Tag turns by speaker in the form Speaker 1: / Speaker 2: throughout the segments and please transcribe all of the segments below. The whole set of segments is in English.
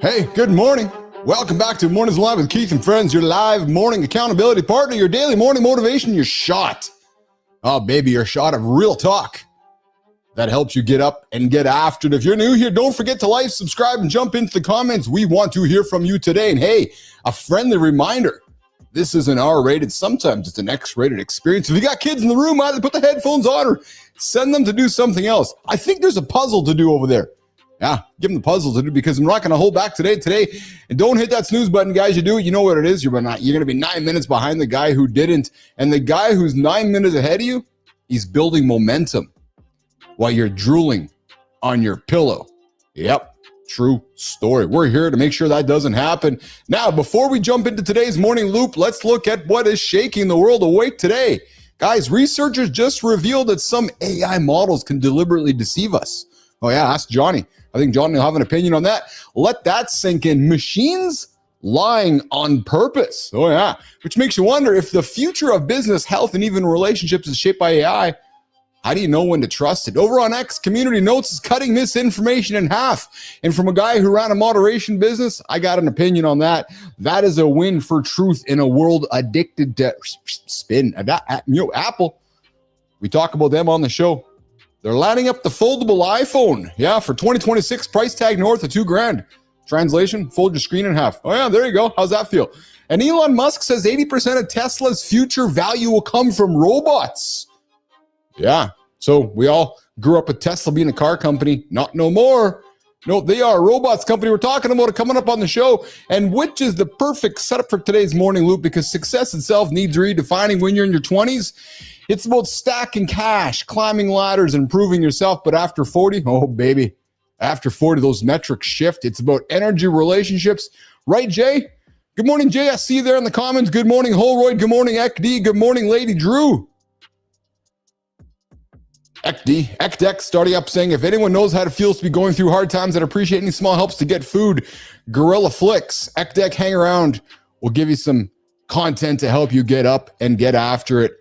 Speaker 1: Hey, good morning. Welcome back to Mornings Live with Keith and Friends, your live morning accountability partner, your daily morning motivation, your shot. Oh, baby, your shot of real talk that helps you get up and get after it. If you're new here, don't forget to like, subscribe, and jump into the comments. We want to hear from you today. And hey, a friendly reminder, this is an R-rated, sometimes it's an X-rated experience. If you got kids in the room, either put the headphones on or send them to do something else. I think there's a puzzle to do over there. Yeah, give them the puzzle to do because I'm not going to hold back today. And don't hit that snooze button, guys. You do it. You know what it is. You're going to be 9 minutes behind the guy who didn't. And the guy who's 9 minutes ahead of you, he's building momentum while you're drooling on your pillow. Yep, true story. We're here to make sure that doesn't happen. Now, before we jump into today's morning loop, let's look at what is shaking the world awake today. Guys, researchers just revealed that some AI models can deliberately deceive us. Oh yeah, ask Johnny. I think Johnny will have an opinion on that. Let that sink in. Machines lying on purpose. Oh yeah, which makes you wonder if the future of business, health, and even relationships is shaped by AI. How do you know when to trust it? Over on X, Community Notes is cutting misinformation in half. And from a guy who ran a moderation business, I got an opinion on that. That is a win for truth in a world addicted to spin. Apple, we talk about them on the show. They're lining up the foldable iPhone. Yeah, for 2026, price tag north of $2,000. Translation, fold your screen in half. Oh yeah, there you go. How's that feel? And Elon Musk says 80% of Tesla's future value will come from robots. Yeah, so we all grew up with Tesla being a car company. Not no more. No, they are a robots company. We're talking about it coming up on the show, and which is the perfect setup for today's morning loop because success itself needs redefining when you're in your 20s. It's about stacking cash, climbing ladders, and improving yourself. But after 40, oh, baby, after 40, those metrics shift. It's about energy, relationships. Right, Jay? Good morning, Jay. I see you there in the comments. Good morning, Holroyd. Good morning, Ekd. Good morning, Lady Drew. Ekdeck starting up saying, if anyone knows how it feels to be going through hard times, I'd appreciate any small helps to get food. Gorilla Flicks. Ekdeck, hang around. We'll give you some content to help you get up and get after it.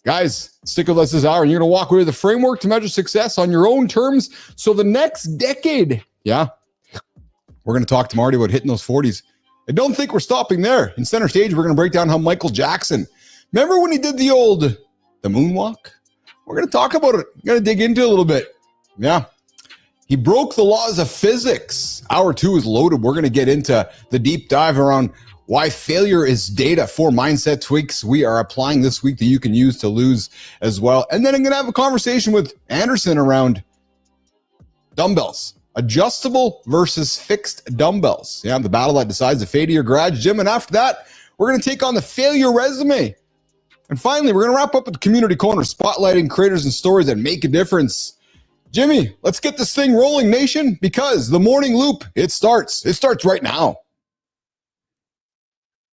Speaker 1: Guys, stick with us this hour, and you're going to walk away with a framework to measure success on your own terms. So the next decade, yeah, we're going to talk to Marty about hitting those 40s. I don't think we're stopping there. In center stage, we're going to break down how Michael Jackson, remember when he did the Moonwalk? We're going to talk about it. We're going to dig into it a little bit. Yeah. He broke the laws of physics. Hour 2 is loaded. We're going to get into the deep dive around why failure is data, 4 mindset tweaks we are applying this week that you can use to lose as well. And then I'm going to have a conversation with Andersen around dumbbells, adjustable versus fixed dumbbells. Yeah, the battle that decides the fate of your garage gym. And after that, we're going to take on the failure resume. And finally, we're going to wrap up with the community corner, spotlighting creators and stories that make a difference. Jimmy, let's get this thing rolling, nation, because the morning loop, it starts right now.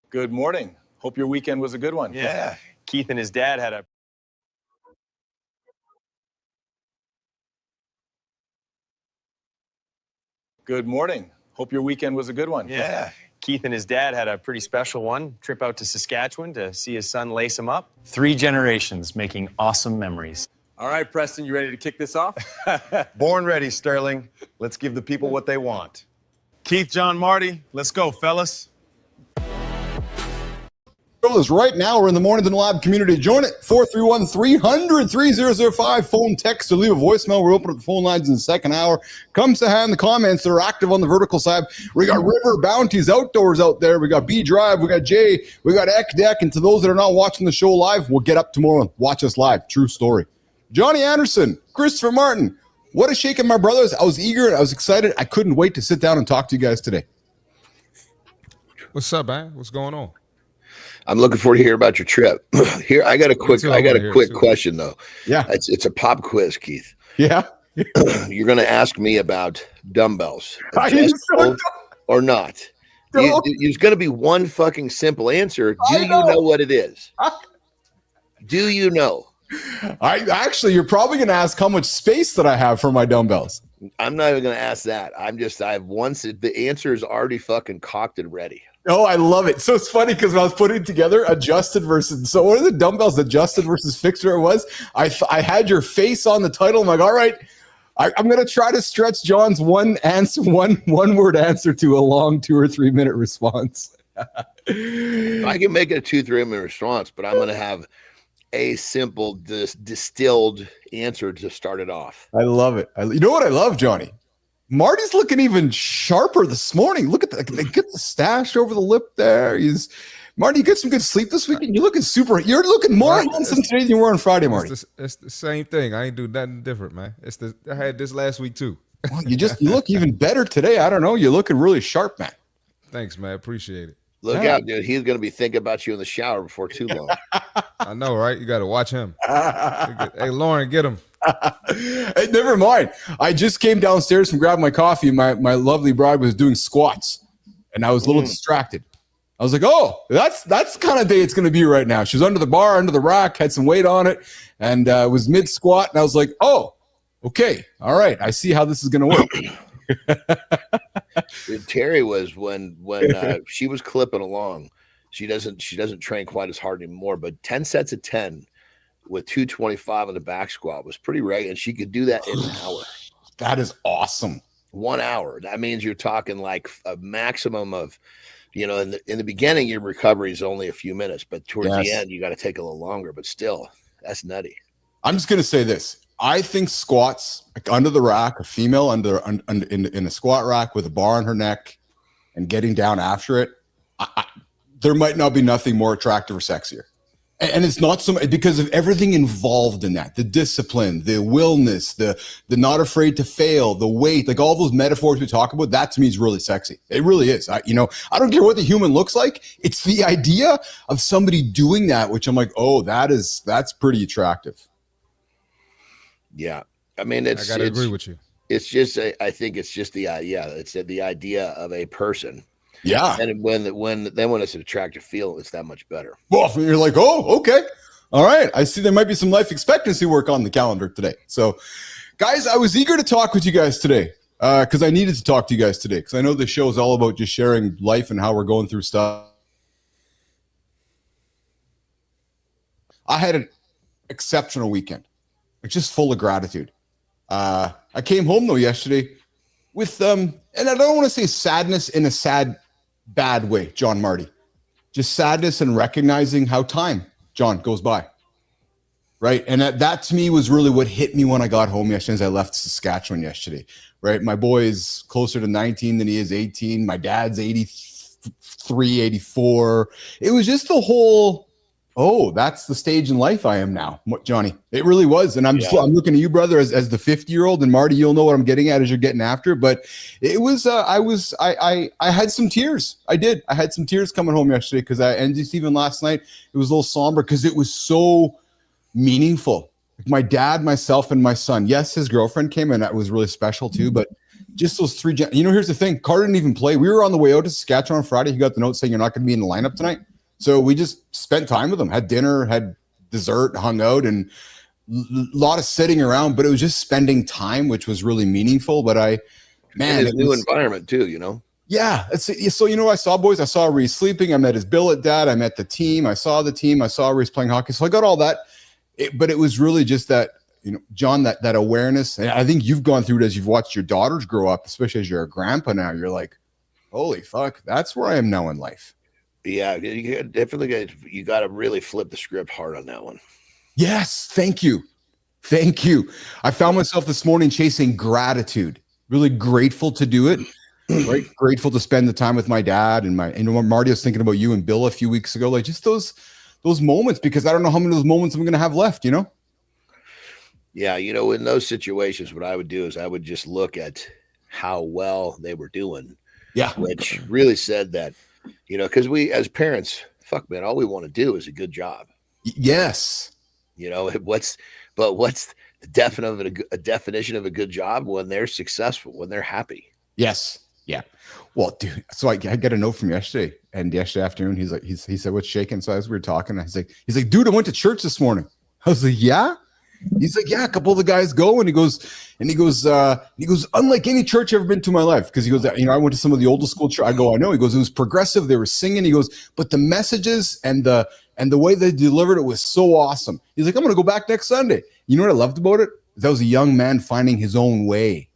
Speaker 2: Good morning. Hope your weekend was a good one.
Speaker 3: Yeah. Keith and his dad had a...
Speaker 2: Good morning. Hope your weekend was a good one.
Speaker 3: Yeah. Keith and his dad had a pretty special one. Trip out to Saskatchewan to see his son lace him up. 3 generations making awesome memories.
Speaker 2: All right, Preston, you ready to kick this off?
Speaker 4: Born ready, Sterling. Let's give the people what they want.
Speaker 5: Keith, John, Marty, let's go, fellas.
Speaker 1: Right now, we're in the Mornings in the Lab community. Join it, 431-300-3005. Phone, text, or leave a voicemail. We're opening up the phone lines in the second hour. Come say hi in the comments that are active on the vertical side. We got River Bounties Outdoors out there. We got B Drive. We got Jay. We got Ek Deck. And to those that are not watching the show live, we'll get up tomorrow and watch us live. True story. Johnny Andersen, Christopher Martin. What a shaking, my brothers. I was eager and I was excited. I couldn't wait to sit down and talk to you guys today.
Speaker 6: What's up, man? What's going on?
Speaker 4: I'm looking forward to hear about your trip. Here, I got a quick question though.
Speaker 1: Yeah,
Speaker 4: it's a pop quiz, Keith.
Speaker 1: Yeah,
Speaker 4: you're going to ask me about dumbbells, or not? There's going to be one fucking simple answer. Do you know what it is? Do you know?
Speaker 1: You're probably going to ask how much space that I have for my dumbbells.
Speaker 4: I'm not even going to ask that. The answer is already fucking cocked and ready.
Speaker 1: Oh, I love it. So it's funny because when I was putting together adjusted versus, so what are the dumbbells, adjusted versus fixed, or it was? I had your face on the title. I'm like, all right, I'm going to try to stretch John's one word answer to a long 2 or 3 minute response.
Speaker 4: I can make it a 2-3 minute response, but I'm going to have a simple distilled answer to start it off.
Speaker 1: I love it. You know what I love, Johnny? Marty's looking even sharper this morning. Look at they get the stash over the lip there. Marty, you get some good sleep this weekend. You're looking more handsome today than you were on Friday, Marty.
Speaker 6: It's the same thing. I ain't do nothing different, man. I had this last week too.
Speaker 1: Well, you look even better today. I don't know. You're looking really sharp, man.
Speaker 6: Thanks, man. Appreciate it.
Speaker 4: Look out, dude. He's going to be thinking about you in the shower before too long.
Speaker 6: I know, right? You got to watch him. Hey, Lauren, get him.
Speaker 1: Hey, never mind. I just came downstairs from grabbing my coffee. My lovely bride was doing squats, and I was a little distracted. I was like, oh, that's the kind of day it's going to be right now. She was under the bar, under the rack, had some weight on it, and was mid squat. And I was like, oh, okay. All right. I see how this is going to work.
Speaker 4: Terry was when she was clipping along. She doesn't train quite as hard anymore, but 10 sets of 10 with 225 on the back squat was pretty right, and she could do that in an hour.
Speaker 1: That is awesome.
Speaker 4: 1 hour. That means you're talking like a maximum of, in the beginning your recovery is only a few minutes, but towards the end you got to take a little longer. But still, that's nutty. I'm
Speaker 1: just gonna say this. I think squats, like under the rack, a female in a squat rack with a bar on her neck and getting down after it, there might not be nothing more attractive or sexier. And it's not so much because of everything involved in that, the discipline, the willness, the not afraid to fail, the weight, like all those metaphors we talk about, that to me is really sexy. It really is. I don't care what the human looks like. It's the idea of somebody doing that, which I'm like, oh, that's pretty attractive.
Speaker 4: Yeah. I mean,
Speaker 6: I gotta agree with you.
Speaker 4: It's just, I think it's just the idea of a person.
Speaker 1: Yeah.
Speaker 4: And when it's an attractive feel, it's that much better.
Speaker 1: Well, you're like, oh, okay. All right. I see there might be some life expectancy work on the calendar today. So guys, I was eager to talk with you guys today because I needed to talk to you guys today because I know the show is all about just sharing life and how we're going through stuff. I had an exceptional weekend. Just full of gratitude. I came home though yesterday with and I don't want to say sadness in a bad way, John Marty. Just sadness and recognizing how time, John, goes by. Right. And that to me was really what hit me when I got home yesterday as I left Saskatchewan yesterday. Right. My boy is closer to 19 than he is 18. My dad's 83, 84. It was just the whole, oh, that's the stage in life I am now, Johnny. It really was. And I'm looking at you, brother, as the 50-year-old, and Marty, you'll know what I'm getting at as you're getting after. But it was, I had some tears. I did. I had some tears coming home yesterday because and just even last night, it was a little somber because it was so meaningful. Like my dad, myself, and my son. Yes, his girlfriend came, and that was really special too. But just those three, here's the thing. Carter didn't even play. We were on the way out to Saskatchewan on Friday. He got the note saying you're not going to be in the lineup tonight. So we just spent time with them, had dinner, had dessert, hung out, and a lot of sitting around, but it was just spending time, which was really meaningful. But it's
Speaker 4: a new environment too,
Speaker 1: Yeah. So, I saw boys, I saw Reese sleeping. I met his billet dad. I met the team. I saw the team. I saw Reese playing hockey. So I got all that. But it was really just that, John, that awareness. And I think you've gone through it as you've watched your daughters grow up, especially as you're a grandpa now. You're like, holy fuck, that's where I am now in life.
Speaker 4: Yeah, you definitely got to really flip the script hard on that one.
Speaker 1: Yes, thank you. I found myself this morning chasing gratitude. Really grateful to do it. Right, grateful to spend the time with my dad and Marty. I was thinking about you and Bill a few weeks ago. Like just those moments because I don't know how many of those moments I'm going to have left.
Speaker 4: Yeah, in those situations, what I would do is I would just look at how well they were doing. Yeah, which really said that. Because we as parents, fuck man, all we want to do is a good job.
Speaker 1: Yes.
Speaker 4: What's the definition of a good job? When they're successful, when they're happy.
Speaker 1: Yes. Yeah. Well, dude, so I got a note from yesterday, and yesterday afternoon, he's like, he said, what's shaking? So as we were talking, he's like, dude, I went to church this morning. I was like, yeah. He's like, yeah, a couple of the guys go, and he goes, unlike any church I've ever been to in my life, because he goes, I went to some of the old school church. I go, I know. He goes, it was progressive. They were singing. He goes, but the messages and the way they delivered it was so awesome. He's like, I'm going to go back next Sunday. You know what I loved about it? That was a young man finding his own way.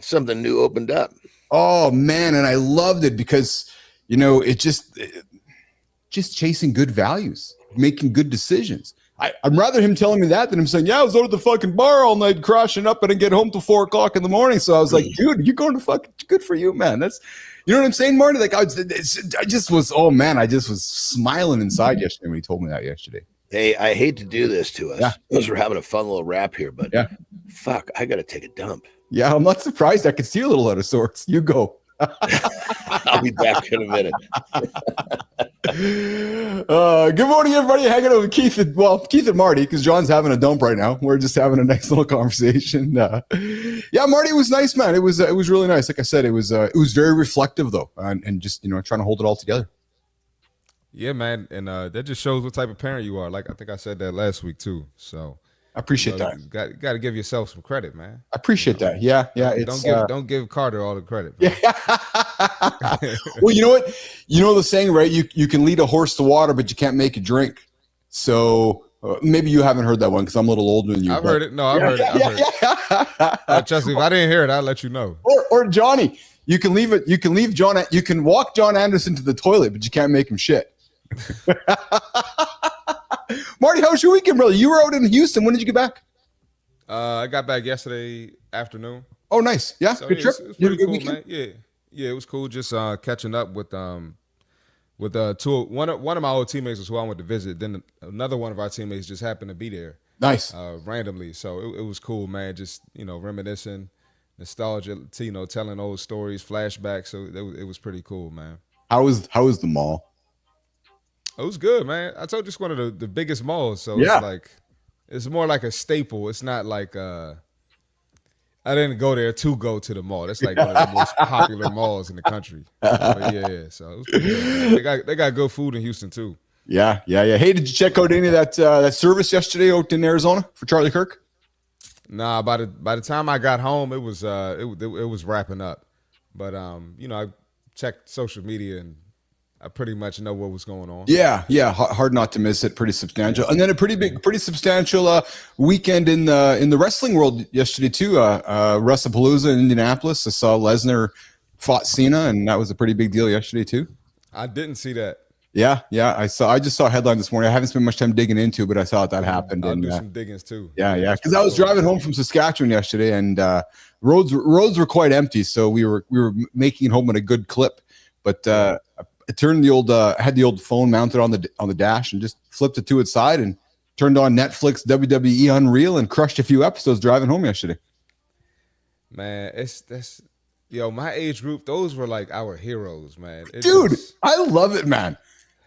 Speaker 4: Something new opened up.
Speaker 1: Oh man, and I loved it because it just chasing good values, making good decisions. I'm rather him telling me that than him saying, yeah, I was out at the fucking bar all night crashing up and I get home till 4:00 in the morning. So I was like, dude, you're going to fucking good for you, man. That's, you know what I'm saying, Marty? Like I just was smiling inside yesterday when he told me that yesterday.
Speaker 4: Hey, I hate to do this to us.
Speaker 1: Yeah.
Speaker 4: Because we're having a fun little wrap here, but
Speaker 1: yeah,
Speaker 4: fuck, I got to take a dump.
Speaker 1: Yeah, I'm not surprised. I can see a little out of sorts. You go.
Speaker 4: I'll be back in a minute.
Speaker 1: Good morning, everybody. Hanging out with Keith and Marty, because John's having a dump right now. We're just having a nice little conversation. Yeah, Marty, it was nice, man. It was really nice. Like I said, it was very reflective though, and just trying to hold it all together.
Speaker 6: Yeah, man, and that just shows what type of parent you are. Like I think I said that last week too. So
Speaker 1: I appreciate that.
Speaker 6: Got to give yourself some credit, man.
Speaker 1: I appreciate that. Yeah.
Speaker 6: Don't give Carter all the credit.
Speaker 1: Yeah. Well, you know what? You know the saying, right? You can lead a horse to water, but you can't make it drink. So maybe you haven't heard that one because I'm a little older than you.
Speaker 6: I've heard it. No, I've heard it. Trust me, if I didn't hear it, I'll let you know.
Speaker 1: Or Johnny, you can leave John. You can walk John Andersen to the toilet, but you can't make him shit. Marty, how was your weekend, brother? You were out in Houston. When did you get back?
Speaker 6: I got back yesterday afternoon.
Speaker 1: Oh, nice. Yeah,
Speaker 6: so,
Speaker 1: good trip.
Speaker 6: It was pretty cool, man. Yeah, it was cool. Just catching up with one of my old teammates was who I went to visit. Then another one of our teammates just happened to be there.
Speaker 1: Nice.
Speaker 6: Randomly, so it was cool, man. Just reminiscing, nostalgia. Telling old stories, flashbacks. So it was pretty cool, man.
Speaker 1: How was the mall?
Speaker 6: It was good, man. I told you it's one of the biggest malls, so it's more like a staple. It's not like I didn't go there to go to the mall. That's like one of the most popular malls in the country. But yeah. So it was pretty good, man. They got good food in Houston too.
Speaker 1: Yeah. Hey, did you check out any of that service yesterday out in Arizona for Charlie Kirk?
Speaker 6: Nah, by the time I got home, it was wrapping up. But I checked social media and I pretty much know what was going on. Yeah.
Speaker 1: Hard not to miss it. Pretty substantial, and then a pretty substantial weekend in the wrestling world yesterday too. WrestlePalooza in Indianapolis. I saw Lesnar fought Cena, and that was a pretty big deal yesterday too.
Speaker 6: I didn't see that.
Speaker 1: Yeah. I just saw a headline this morning. I haven't spent much time digging into it, but I saw that happened.
Speaker 6: I'll do some diggings too.
Speaker 1: Yeah. Because I was driving home from Saskatchewan yesterday, and roads were quite empty, so we were making it home at a good clip, but. I turned had the old phone mounted on the dash and just flipped it to its side and turned on Netflix, WWE Unreal, and crushed a few episodes driving home yesterday.
Speaker 6: Man, that's my age group. Those were like our heroes, man.
Speaker 1: I love it, man.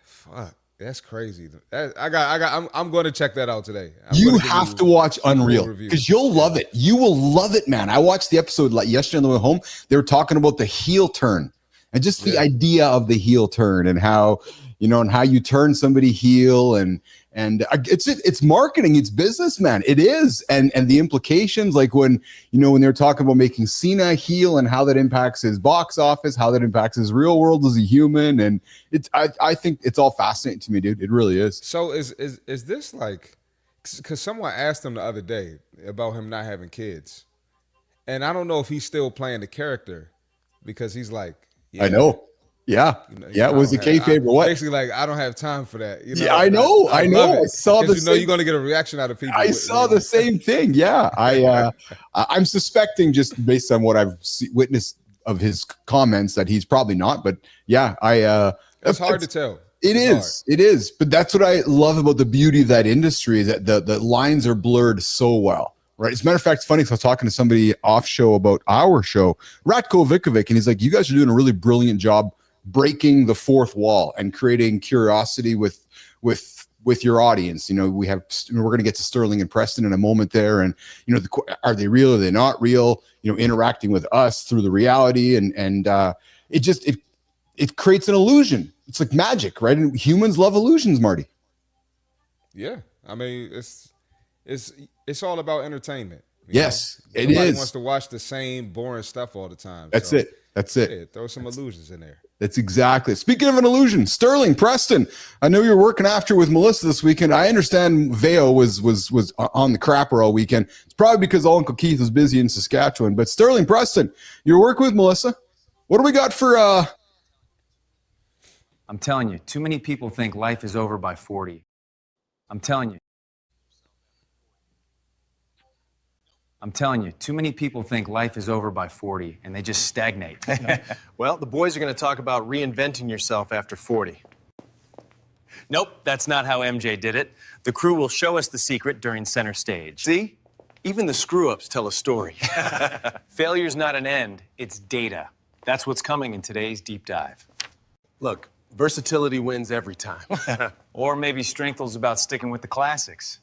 Speaker 6: Fuck, that's crazy. I'm going to check that out today.
Speaker 1: You have to watch Unreal because you'll love it. You will love it, man. I watched the episode like yesterday on the way home. They were talking about the heel turn. And just the idea of the heel turn and how, and how you turn somebody heel and it's marketing, it's business, man. It is. And the implications, like when they're talking about making Cena heel and how that impacts his box office, how that impacts his real world as a human. And I think it's all fascinating to me, dude. It really is.
Speaker 6: So is this like, because someone asked him the other day about him not having kids. And I don't know if he's still playing the character because he's like, yeah.
Speaker 1: I know. Yeah. Was it kayfabe or what?
Speaker 6: Basically, like, I don't have time for that.
Speaker 1: Yeah, I know. I saw the
Speaker 6: you're going to get a reaction out of people.
Speaker 1: I saw the same thing. Yeah. I'm suspecting just based on what I've witnessed of his comments that he's probably not. But yeah,
Speaker 6: it's hard to tell.
Speaker 1: It is. But that's what I love about the beauty of that industry is that the lines are blurred so well. Right. As a matter of fact, it's funny because I was talking to somebody off show about our show, Ratko Vikovic, and he's like, you guys are doing a really brilliant job breaking the fourth wall and creating curiosity with your audience. We're going to get to Sterling and Preston in a moment there. And, are they real? Are they not real? Interacting with us through the reality. And it creates an illusion. It's like magic, right? And humans love illusions, Marty.
Speaker 6: Yeah. I mean, it's all about entertainment.
Speaker 1: Yes, it
Speaker 6: is. Nobody
Speaker 1: is.
Speaker 6: wants to watch the same boring stuff all the time.
Speaker 1: That's it. That's it.
Speaker 6: Yeah, throw some illusions in there.
Speaker 1: That's exactly. Speaking of an illusion, Sterling Preston, I know you're working after with Melissa this weekend. I understand Veo was on the crapper all weekend. It's probably because Uncle Keith was busy in Saskatchewan. But Sterling Preston, you're working with Melissa. What do we got for?
Speaker 7: I'm telling you, too many people think life is over by 40. I'm telling you, too many people think life is over by 40 and they just stagnate.
Speaker 3: Well, the boys are going to talk about reinventing yourself after 40. Nope, that's not how MJ did it. The crew will show us the secret during center stage. See? Even the screw-ups tell a story. Failure's not an end, it's data. That's what's coming in today's deep dive.
Speaker 2: Look, versatility wins every time.
Speaker 7: Or maybe Strengthel's about sticking with the classics.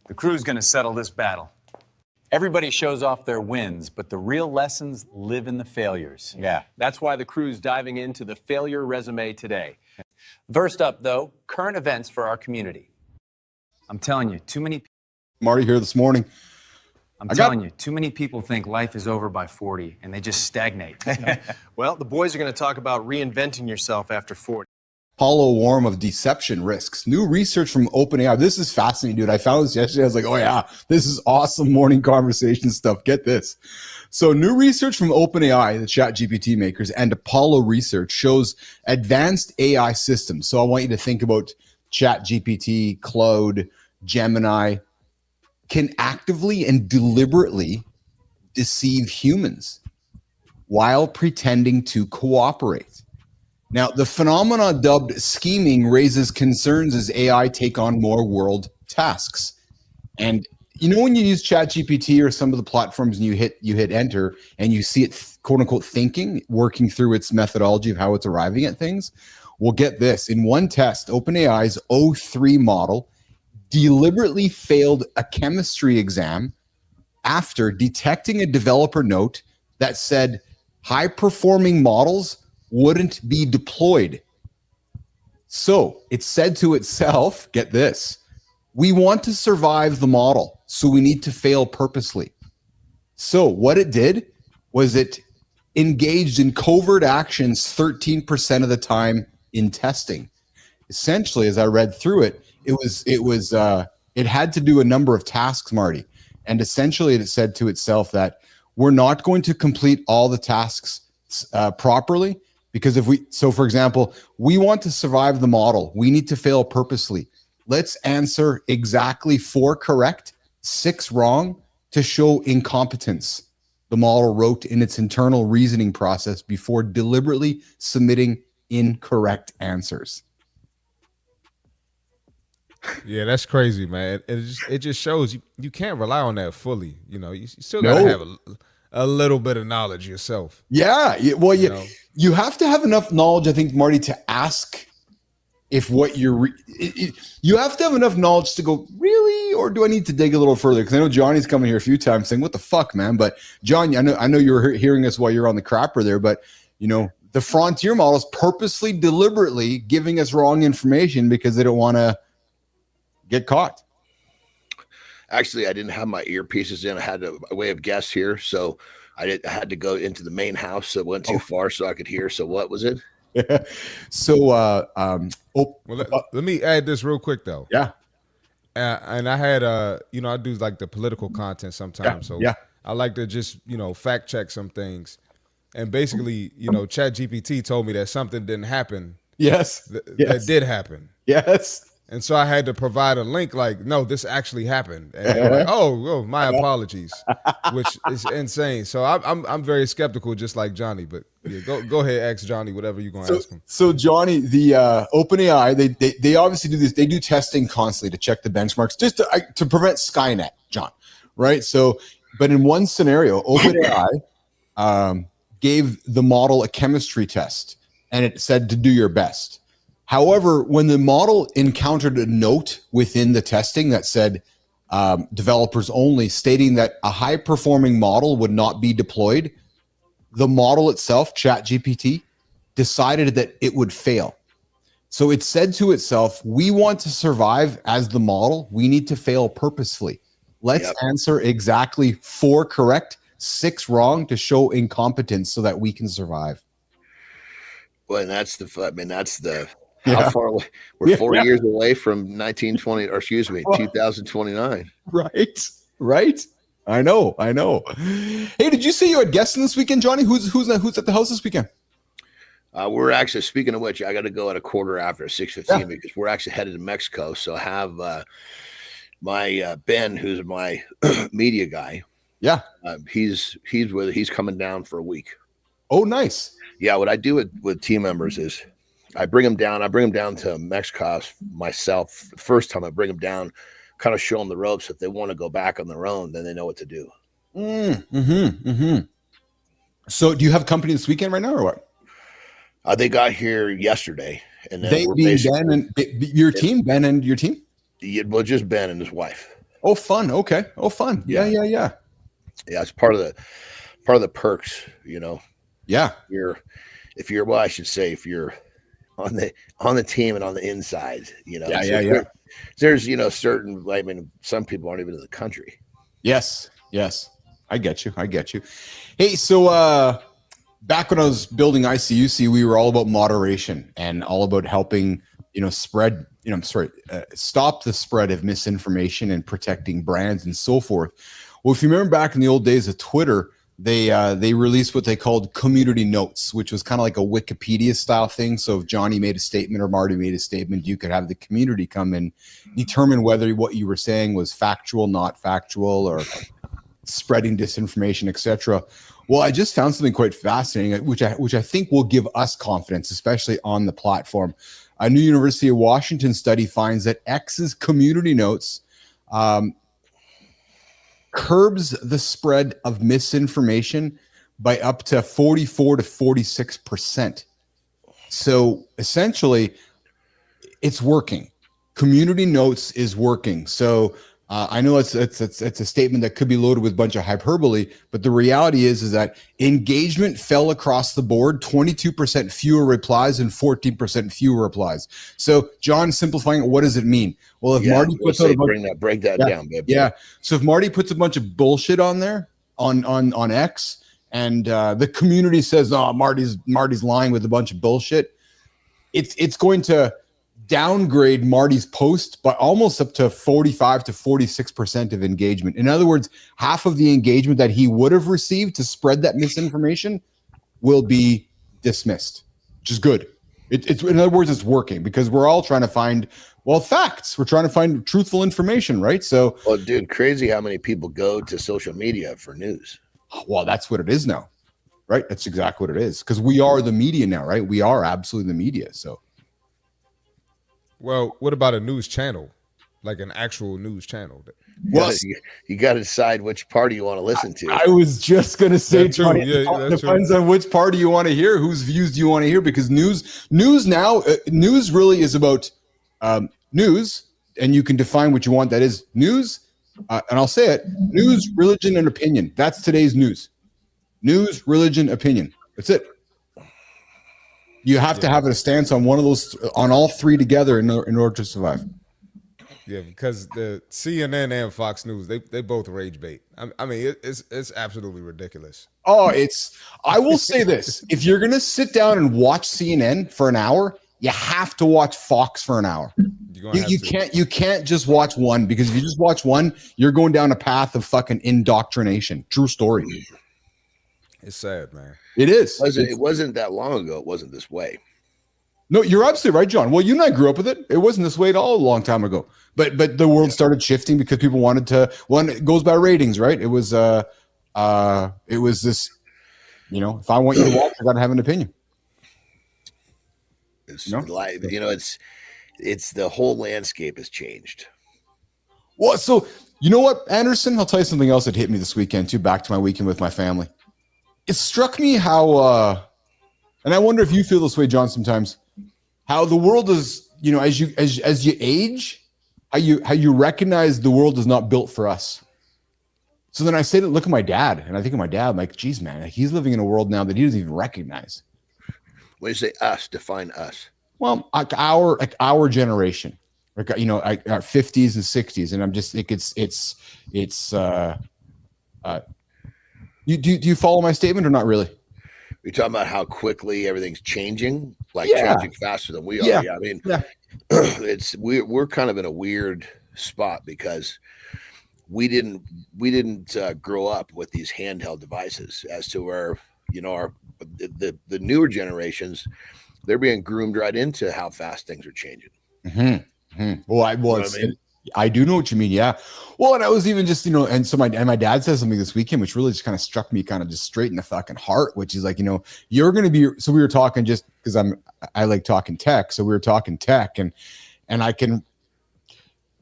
Speaker 7: The crew's gonna settle this battle. Everybody shows off their wins, but the real lessons live in the failures.
Speaker 2: Yeah, that's why the crew's diving into the failure resume today. First up, though, current events for our community.
Speaker 7: I'm telling you,
Speaker 1: Marty here this morning.
Speaker 7: too many people think life is over by 40 and they just stagnate.
Speaker 3: Well, the boys are going to talk about reinventing yourself after 40.
Speaker 1: Hollow worm of deception risks. New research from OpenAI. This is fascinating, dude. I found this yesterday. I was like, oh yeah, this is awesome morning conversation stuff. Get this. So new research from OpenAI, the ChatGPT makers, and Apollo Research shows advanced AI systems. So I want you to think about ChatGPT, Claude, Gemini, can actively and deliberately deceive humans while pretending to cooperate. Now, the phenomenon dubbed scheming raises concerns as AI take on more world tasks. And you know when you use ChatGPT or some of the platforms and you hit enter and you see it quote unquote thinking, working through its methodology of how it's arriving at things? Well, get this. In one test, OpenAI's O3 model deliberately failed a chemistry exam after detecting a developer note that said high-performing models wouldn't be deployed. So it said to itself, get this, we want to survive the model, so we need to fail purposely. So what it did was it engaged in covert actions 13% of the time in testing. Essentially, as I read through it, it had to do a number of tasks, Marty. And essentially it said to itself that we're not going to complete all the tasks properly, because for example, we want to survive the model. We need to fail purposely. Let's answer exactly 4 correct, 6 wrong to show incompetence. The model wrote in its internal reasoning process before deliberately submitting incorrect answers.
Speaker 6: Yeah, that's crazy, man. It just shows you can't rely on that fully. You know, you still gotta have a little bit of knowledge yourself.
Speaker 1: Yeah, well, you have to have enough knowledge, I think, Marty, to ask if what you're. You have to have enough knowledge to go, really, or do I need to dig a little further? Because I know Johnny's coming here a few times saying, "What the fuck, man?" But John, I know you were hearing us while you're on the crapper there, but you know the frontier models purposely, deliberately giving us wrong information because they don't want to get caught.
Speaker 4: Actually, I didn't have my earpieces in. I had a way of guess here, so I had to go into the main house, so it went too far so I could hear. So what was it?
Speaker 1: Yeah. So,
Speaker 6: let me add this real quick though.
Speaker 1: Yeah.
Speaker 6: And I had, I do like the political content sometimes. So I like to just, fact check some things. And basically, ChatGPT told me that something didn't happen.
Speaker 1: Yes.
Speaker 6: That did happen.
Speaker 1: Yes.
Speaker 6: And so I had to provide a link like, no, this actually happened. And they were like, oh, my apologies, which is insane. So I'm very skeptical, just like Johnny. But yeah, go ahead, ask Johnny whatever you're going to ask him.
Speaker 1: So Johnny, the OpenAI, they obviously do this. They do testing constantly to check the benchmarks, just to prevent Skynet, John. Right. So, but in one scenario, OpenAI gave the model a chemistry test, and it said to do your best. However, when the model encountered a note within the testing that said developers only, stating that a high-performing model would not be deployed, the model itself, ChatGPT, decided that it would fail. So it said to itself, we want to survive as the model. We need to fail purposefully. Let's answer exactly 4 correct, 6 wrong to show incompetence so that we can survive.
Speaker 4: Well, and that's how far away we're 4 years away from 2029.
Speaker 1: Right. I know. Hey, did you say you had guests in this weekend, Johnny? Who's at the house this weekend?
Speaker 4: We're actually, speaking of which, I got to go at a quarter after 6:15 because we're actually headed to Mexico. So I have my Ben, who's my media guy.
Speaker 1: Yeah,
Speaker 4: he's coming down for a week.
Speaker 1: Oh, nice.
Speaker 4: Yeah, what I do with team members is I bring them down to Mexico myself. The first time I bring them down, kind of show them the ropes. If they want to go back on their own, then they know what to do.
Speaker 1: So do you have company this weekend right now or what?
Speaker 4: They got here yesterday, and then
Speaker 1: they being Ben and your team, Ben and your team.
Speaker 4: Yeah, well, just Ben and his wife.
Speaker 1: Oh, fun. Okay. Oh, fun. Yeah.
Speaker 4: Yeah, it's part of the perks, you know.
Speaker 1: Yeah.
Speaker 4: If you're on the team and on the inside, you know.
Speaker 1: Yeah.
Speaker 4: There's certain. I mean, some people aren't even in the country.
Speaker 1: Yes. I get you. Hey, so back when I was building ICUC, we were all about moderation and all about helping, stop the spread of misinformation and protecting brands and so forth. Well, if you remember back in the old days of Twitter, they released what they called community notes, which was kind of like a Wikipedia style thing. So if Johnny made a statement or Marty made a statement, you could have the community come and determine whether what you were saying was factual, not factual, or spreading disinformation, etc. Well, I just found something quite fascinating, which I think will give us confidence, especially on the platform. A new University of Washington study finds that X's community notes curbs the spread of misinformation by up to 44 to 46%. So essentially, it's working. Community notes is working. So I know it's a statement that could be loaded with a bunch of hyperbole, but the reality is that engagement fell across the board, 22% fewer replies and 14% fewer replies. So, John, simplifying it, what does it mean? Well, if Marty puts out
Speaker 4: break that down, baby.
Speaker 1: Yeah. So if Marty puts a bunch of bullshit on there on X, and the community says, "Oh, Marty's lying with a bunch of bullshit," it's going to downgrade Marty's post by almost up to 45 to 46% of engagement. In other words, half of the engagement that he would have received to spread that misinformation will be dismissed, which is good. It's in other words, it's working because we're all trying to find facts. We're trying to find truthful information, right? So,
Speaker 4: well, dude, crazy how many people go to social media for news.
Speaker 1: Well, that's what it is now, right? That's exactly what it is because we are the media now, right? We are absolutely the media. So.
Speaker 6: Well, what about a news channel, like an actual news channel?
Speaker 4: Well, you got to decide which party you want to listen to.
Speaker 1: I was just going to say,
Speaker 6: it
Speaker 1: depends on which party you want to hear, whose views do you want to hear, because news really is about news, and you can define what you want. That is news, and I'll say it: news, religion, and opinion. That's today's news. News, religion, opinion. That's it. You have to have a stance on one of those, on all three together in order to survive.
Speaker 6: Yeah, because the CNN and Fox News, they both rage bait. I mean, it's absolutely ridiculous.
Speaker 1: Oh, I will say this. If you're going to sit down and watch CNN for an hour, you have to watch Fox for an hour. You can't just watch one, because if you just watch one, you're going down a path of fucking indoctrination. True story.
Speaker 6: It's sad, man.
Speaker 1: It is.
Speaker 4: It wasn't that long ago. It wasn't this way.
Speaker 1: No, you're absolutely right, John. Well, you and I grew up with it. It wasn't this way at all a long time ago. But the world started shifting because people wanted to. One, it goes by ratings, right? It was this. If I want you to watch, I got to have an opinion.
Speaker 4: It's the whole landscape has changed.
Speaker 1: Well, so you know what, Andersen? I'll tell you something else that hit me this weekend too. Back to my weekend with my family. It struck me how, and I wonder if you feel this way, John, sometimes, how the world is, as you age, how you recognize the world is not built for us. So then I say look at my dad, and I think of my dad, I'm like, geez, man, he's living in a world now that he doesn't even recognize.
Speaker 4: When you say us, define us.
Speaker 1: Well, our generation, our 50s and 60s, and I'm just think it's Do you follow my statement or not really?
Speaker 4: You're talking about how quickly everything's changing, like changing faster than we are. Yeah, I mean, we're kind of in a weird spot because we didn't grow up with these handheld devices as to where, you know, the newer generations, they're being groomed right into how fast things are changing.
Speaker 1: Well, I do know what you mean. Yeah. Well, and I was even just, you know, and so my dad said something this weekend, which really just kind of struck me kind of just straight in the fucking heart, which is like, you know, you're going to be, so we were talking just because I like talking tech. So we were talking tech and I can,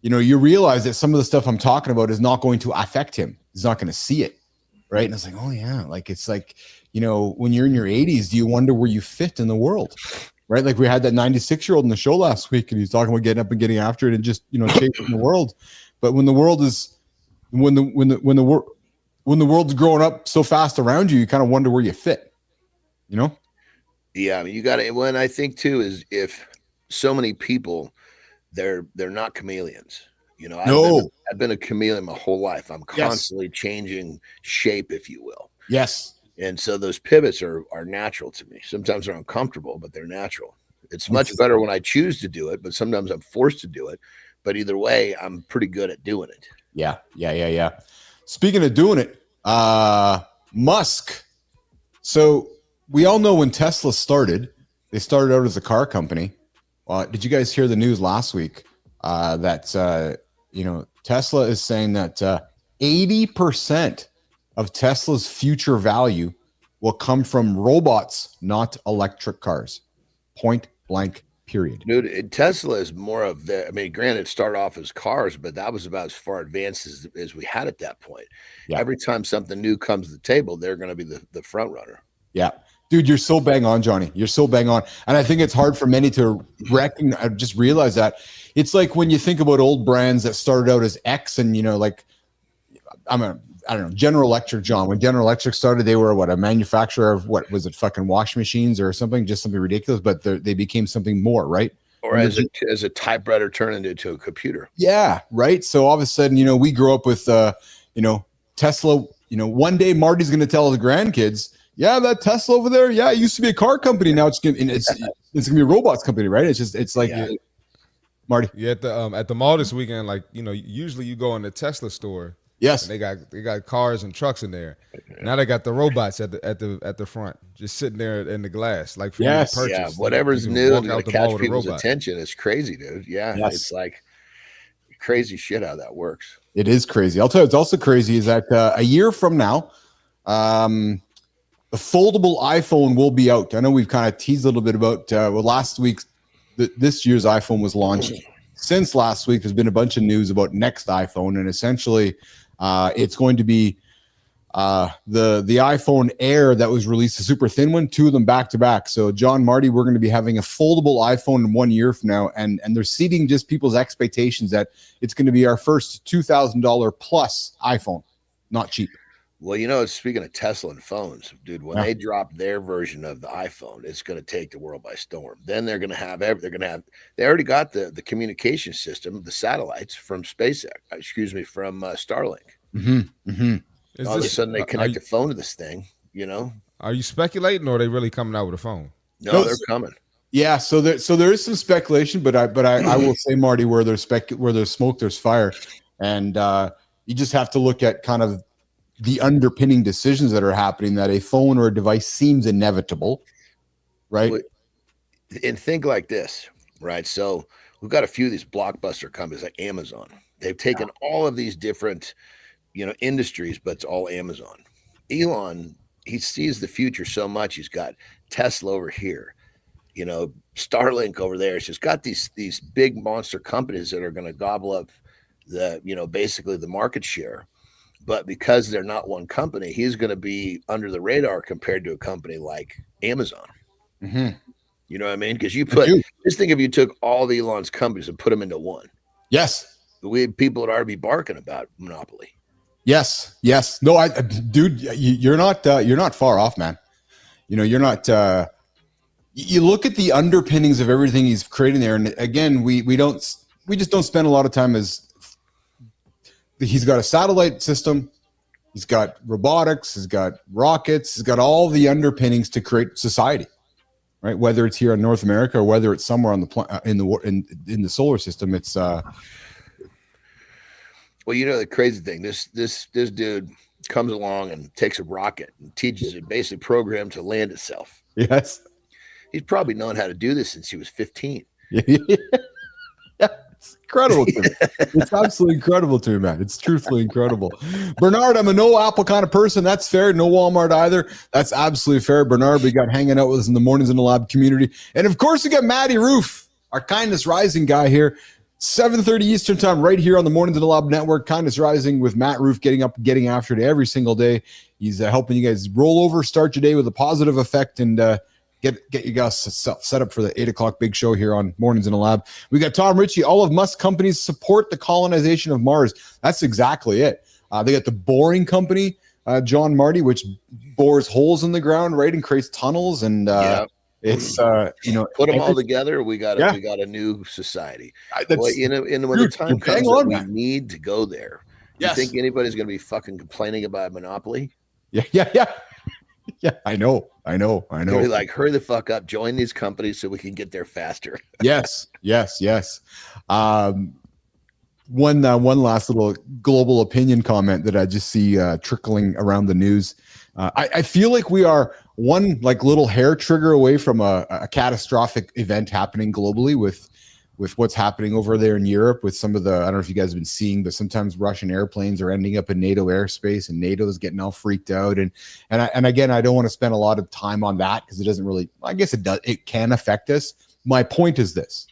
Speaker 1: you know, you realize that some of the stuff I'm talking about is not going to affect him. He's not going to see it. Right. And it's like, oh yeah. Like, it's like, you know, when you're in your 80s, do you wonder where you fit in the world? Right. Like we had that 96-year-old in the show last week and he's talking about getting up and getting after it and just, you know, chasing the world. But when the world is, when the world's growing up so fast around you, you kind of wonder where you fit, you know?
Speaker 4: Yeah. I mean, you got to, when I think too, is if so many people, they're not chameleons, you know, I've been a chameleon my whole life. I'm constantly changing shape, if you will.
Speaker 1: Yes.
Speaker 4: And so those pivots are natural to me. Sometimes they're uncomfortable, but they're natural. It's much better when I choose to do it, but sometimes I'm forced to do it. But either way, I'm pretty good at doing it. Yeah.
Speaker 1: Speaking of doing it, Musk. So we all know when Tesla started, they started out as a car company. Did you guys hear the news last week that, you know, Tesla is saying that 80% of Tesla's future value will come from robots, not electric cars. Point blank, period.
Speaker 4: Dude, Tesla is more of the, I mean, granted, it started off as cars, but that was about as far advanced as we had at that point. Yeah. Every time something new comes to the table, they're going to be the front runner.
Speaker 1: Yeah. Dude, you're so bang on, Johnny. You're so bang on. And I think it's hard for many to recognize, just realize that. It's like when you think about old brands that started out as X and, you know, like, I don't know, General Electric, John. When General Electric started, they were a manufacturer of what was it, fucking washing machines or something, just something ridiculous. But they became something more, right?
Speaker 4: Or as a typewriter turned into a computer.
Speaker 1: Yeah, right. So all of a sudden, you know, we grew up with, you know, Tesla. You know, one day Marty's going to tell the grandkids, yeah, that Tesla over there, yeah, it used to be a car company. Now it's gonna be a robots company, right? It's like Marty.
Speaker 6: Yeah, at the mall this weekend, like, you know, usually you go in the Tesla store.
Speaker 1: Yes,
Speaker 6: they got cars and trucks in there. Now they got the robots at the front, just sitting there in the glass, like for you to purchase.
Speaker 4: Yeah, whatever's new and to catch people's attention is crazy, dude. Yeah, it's like crazy shit how that works.
Speaker 1: It is crazy. I'll tell you, it's also crazy is that a year from now, the foldable iPhone will be out. I know we've kind of teased a little bit about last week. This year's iPhone was launched. Since last week, there's been a bunch of news about next iPhone, and essentially, it's going to be the iPhone Air that was released, a super thin one, two of them back to back. So, John, Marty, we're going to be having a foldable iPhone in 1 year from now, and they're seeding just people's expectations that it's going to be our first $2,000 plus iPhone, not cheap.
Speaker 4: Well, you know, speaking of Tesla and phones, dude, when they drop their version of the iPhone, it's going to take the world by storm. Then they're going to have, they already got the communication system, the satellites from SpaceX, from Starlink. All of a sudden they connect a phone to this thing, you know?
Speaker 6: Are you speculating or are they really coming out with a phone?
Speaker 4: No, they're coming.
Speaker 1: Yeah. So there is some speculation, but I will say, Marty, where there's smoke, there's fire. And you just have to look at kind of the underpinning decisions that are happening, that a phone or a device seems inevitable, right?
Speaker 4: And think like this, right? So we've got a few of these blockbuster companies like Amazon. They've taken all of these different, you know, industries, but it's all Amazon. Elon, he sees the future so much. He's got Tesla over here, you know, Starlink over there. It's just got these big monster companies that are going to gobble up the, you know, basically the market share. But because they're not one company, he's going to be under the radar compared to a company like Amazon. You know what I mean? Because just think if you took all the Elon's companies and put them into one.
Speaker 1: Yes.
Speaker 4: People would already be barking about monopoly.
Speaker 1: Yes. No, dude, you're not far off, man. You know, you're not. You look at the underpinnings of everything he's creating there, and again, we just don't spend a lot of time as. He's got a satellite system, He's got robotics. He's got rockets. He's got all the underpinnings to create society, right? Whether it's here in North America or whether it's somewhere on the in the solar system, it's
Speaker 4: well, you know, the crazy thing, this dude comes along and takes a rocket and teaches it basically programmed to land itself.
Speaker 1: Yes.
Speaker 4: He's probably known how to do this since he was 15.
Speaker 1: Yeah, it's incredible to me. It's absolutely incredible to me, man. It's truthfully incredible. Bernard, I'm a no Apple kind of person. That's fair. No Walmart either. That's absolutely fair. Bernard, we got hanging out with us in the Mornings in the Lab community. And of course, we got Matty Roof, our Kindness Rising guy here. 7:30 Eastern time, right here on the Mornings in the Lab Network. Kindness Rising with Matt Roof, getting up, getting after it every single day. He's helping you guys roll over, start your day with a positive effect, and get you guys set up for the 8 o'clock big show here on Mornings in the Lab. We got Tom Ritchie. All of Musk companies support the colonization of Mars. That's exactly it. They got the Boring Company, John Marty, which bores holes in the ground, right, and creates tunnels. And it's
Speaker 4: put them all together. We got a new society. Well, when the time comes that we need to go there, you think anybody's going to be fucking complaining about monopoly?
Speaker 1: Yeah. I know.
Speaker 4: They'll be like, hurry the fuck up, join these companies so we can get there faster.
Speaker 1: Yes. One last little global opinion comment that I just see trickling around the news. I feel like we are one like little hair trigger away from a catastrophic event happening globally with what's happening over there in Europe with some of the, I don't know if you guys have been seeing, but sometimes Russian airplanes are ending up in NATO airspace and NATO is getting all freaked out. And again, I don't want to spend a lot of time on that because it doesn't really, I guess it does, it can affect us. My point is this.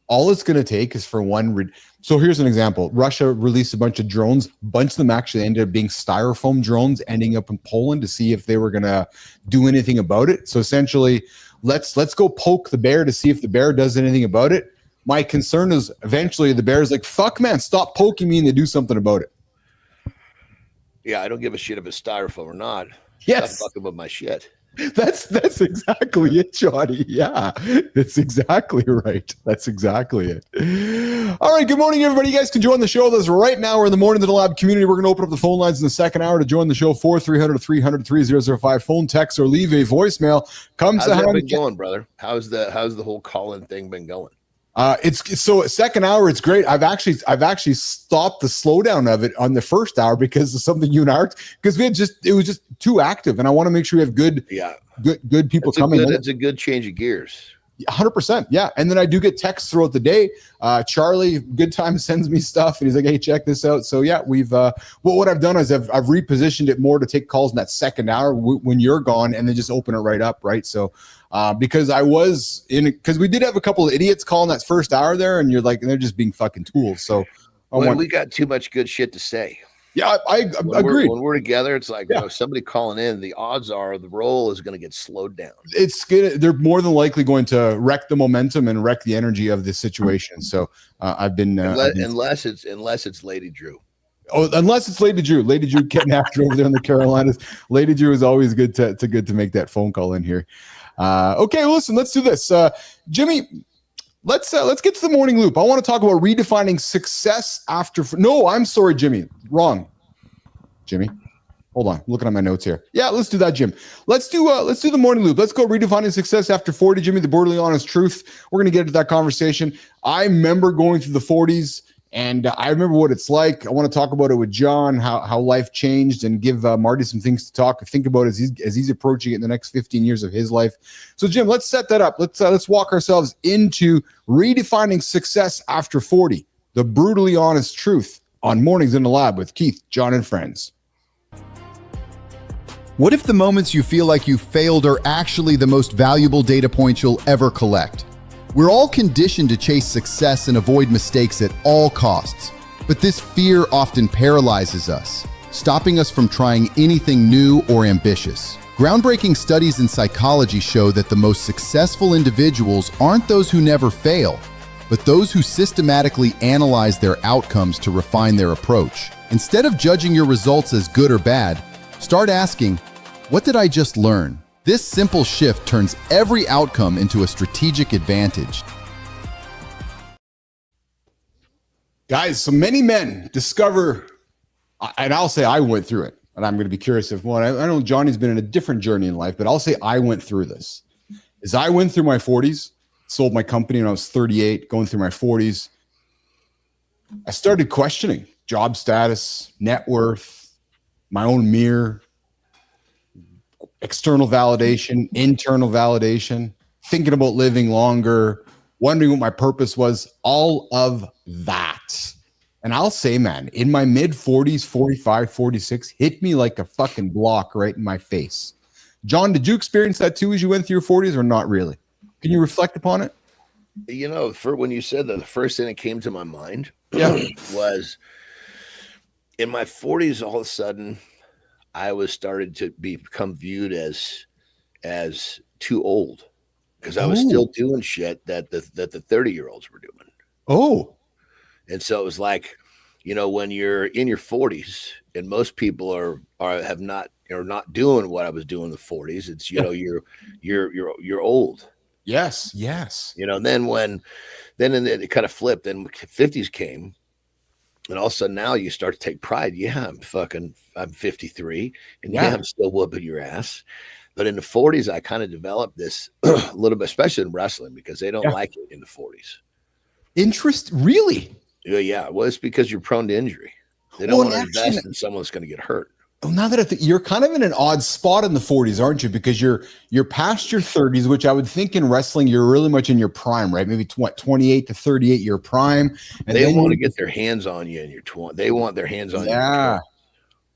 Speaker 1: All it's going to take is for one. So here's an example. Russia released a bunch of drones. A bunch of them actually ended up being styrofoam drones ending up in Poland to see if they were going to do anything about it. So essentially, let's go poke the bear to see if the bear does anything about it. My concern is eventually the bear's like, fuck, man, stop poking me and they do something about it.
Speaker 4: Yeah, I don't give a shit if it's styrofoam or not.
Speaker 1: Yes.
Speaker 4: Stop fucking with my shit.
Speaker 1: That's exactly it, Johnny. Yeah, that's exactly right. That's exactly it. All right, good morning, everybody. You guys can join the show with us right now. We're in the Morning in the Lab community. We're going to open up the phone lines in the second hour to join the show. 4-300-300-3005. Phone, text, or leave a voicemail.
Speaker 4: How's that been going, brother? How's the whole call-in thing been going?
Speaker 1: It's so second hour. It's great. I've actually stopped the slowdown of it on the first hour because of something you and I, because it was just too active, and I want to make sure we have good people coming.
Speaker 4: It's a good change of gears.
Speaker 1: 100%. Yeah. And then I do get texts throughout the day. Charlie Good Time sends me stuff and he's like, hey, check this out. So yeah, what I've done is I've repositioned it more to take calls in that second hour when you're gone and then just open it right up. Right. So, because we did have a couple of idiots calling that first hour there and you're like, and they're just being fucking tools. So
Speaker 4: we got too much good shit to say.
Speaker 1: Yeah, I agree.
Speaker 4: When we're together, it's like somebody calling in, the odds are the roll is going to get slowed down.
Speaker 1: They're more than likely going to wreck the momentum and wreck the energy of the situation. So I've been
Speaker 4: unless it's Lady Drew.
Speaker 1: Oh, unless it's Lady Drew. Lady Drew getting after over there in the Carolinas. Lady Drew is always good to make that phone call in here. Okay, listen, let's do this. Jimmy, let's get to the morning loop. I want to talk about redefining success after. No, I'm sorry, Jimmy. Wrong. Jimmy, hold on. I'm looking at my notes here. Yeah, let's do that, Jim. Let's do the morning loop. Let's go redefining success after 40, Jimmy, the brutally honest truth. We're going to get into that conversation. I remember going through the 40s and I remember what it's like. I want to talk about it with John, how life changed, and give Marty some things to think about as he's approaching it in the next 15 years of his life. So, Jim, let's set that up. Let's walk ourselves into redefining success after 40, the brutally honest truth on Mornings in the Lab with Keith, John, and friends.
Speaker 8: What if the moments you feel like you failed are actually the most valuable data points you'll ever collect? We're all conditioned to chase success and avoid mistakes at all costs, but this fear often paralyzes us, stopping us from trying anything new or ambitious. Groundbreaking studies in psychology show that the most successful individuals aren't those who never fail, but those who systematically analyze their outcomes to refine their approach. Instead of judging your results as good or bad, start asking, what did I just learn? This simple shift turns every outcome into a strategic advantage.
Speaker 1: Guys, so many men discover, and I'll say I went through it. and I'm going to be curious if one, I know Johnny's been in a different journey in life, but I'll say I went through this. As I went through my 40s, sold my company when I was 38, going through my 40s, I started questioning job status, net worth, my own mirror, external validation, internal validation, thinking about living longer, wondering what my purpose was, all of that. And I'll say, man, in my mid 40s, 45, 46, hit me like a fucking block right in my face. John, did you experience that too as you went through your 40s or not really? Can you reflect upon it?
Speaker 4: You know, for when you said that, the first thing that came to my mind was in my 40s, all of a sudden, I was started to become viewed as too old because I was still doing shit that the 30-year-olds were doing.
Speaker 1: Oh.
Speaker 4: And so it was like, you know, when you're in your 40s and most people are not doing what I was doing in the 40s, it's, you know, you're old.
Speaker 1: Yes.
Speaker 4: You know, then it kind of flipped, then 50s came, and all of a sudden now you start to take pride. Yeah, I'm 53, and yeah, I'm still whooping your ass. But in the 40s, I kind of developed this a little bit, especially in wrestling, because they don't like it in the 40s.
Speaker 1: Really?
Speaker 4: Yeah. Well, it's because you're prone to injury. They don't want to invest in someone that's going to get hurt.
Speaker 1: Well, now that I think you're kind of in an odd spot in the 40s, aren't you? Because you're past your 30s, which I would think in wrestling you're really much in your prime, right? Maybe 28 to 38, your prime. And
Speaker 4: they want to get their hands on you in your 20. They want their hands on you.
Speaker 1: Yeah.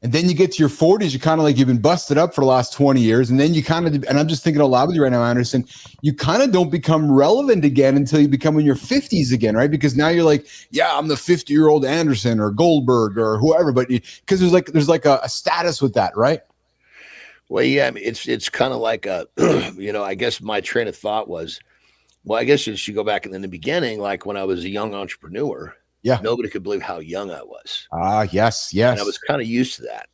Speaker 1: And then you get to your 40s, you're kind of like you've been busted up for the last 20 years. And then you kind of, and I'm just thinking out loud with you right now, Andersen, you kind of don't become relevant again until you become in your 50s again, right? Because now you're like, yeah, I'm the 50-year-old Andersen or Goldberg or whoever, but because there's like a status with that, right?
Speaker 4: Well, yeah, I mean, it's kind of like you know, I guess my train of thought was, well, I guess you should go back in the beginning, like when I was a young entrepreneur.
Speaker 1: Yeah.
Speaker 4: Nobody could believe how young I was.
Speaker 1: Yes.
Speaker 4: And I was kind of used to that.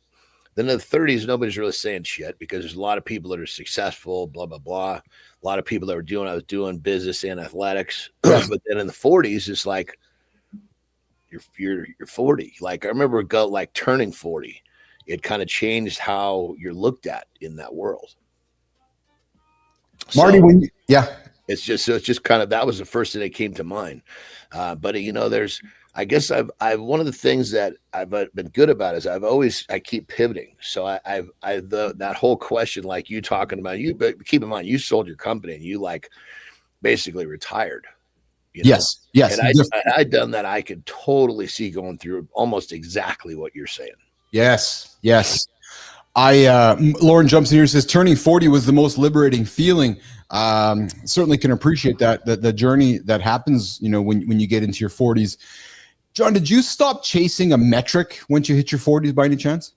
Speaker 4: Then in the 30s, nobody's really saying shit because there's a lot of people that are successful, blah, blah, blah. A lot of people that I was doing business and athletics. But then in the 40s, it's like, you're 40. Like I remember turning 40. It kind of changed how you're looked at in that world.
Speaker 1: Marty,
Speaker 4: so, it's just kind of, that was the first thing that came to mind. But you know, I guess I've one of the things that I've been good about is I keep pivoting. So that whole question, like you talking about but keep in mind, you sold your company and you like basically retired. You know?
Speaker 1: Yes.
Speaker 4: And I'd done that. I could totally see going through almost exactly what you're saying.
Speaker 1: Yes. Lauren jumps in here and says turning 40 was the most liberating feeling. Certainly can appreciate that the journey that happens, you know, when you get into your 40s. John, did you stop chasing a metric once you hit your 40s by any chance?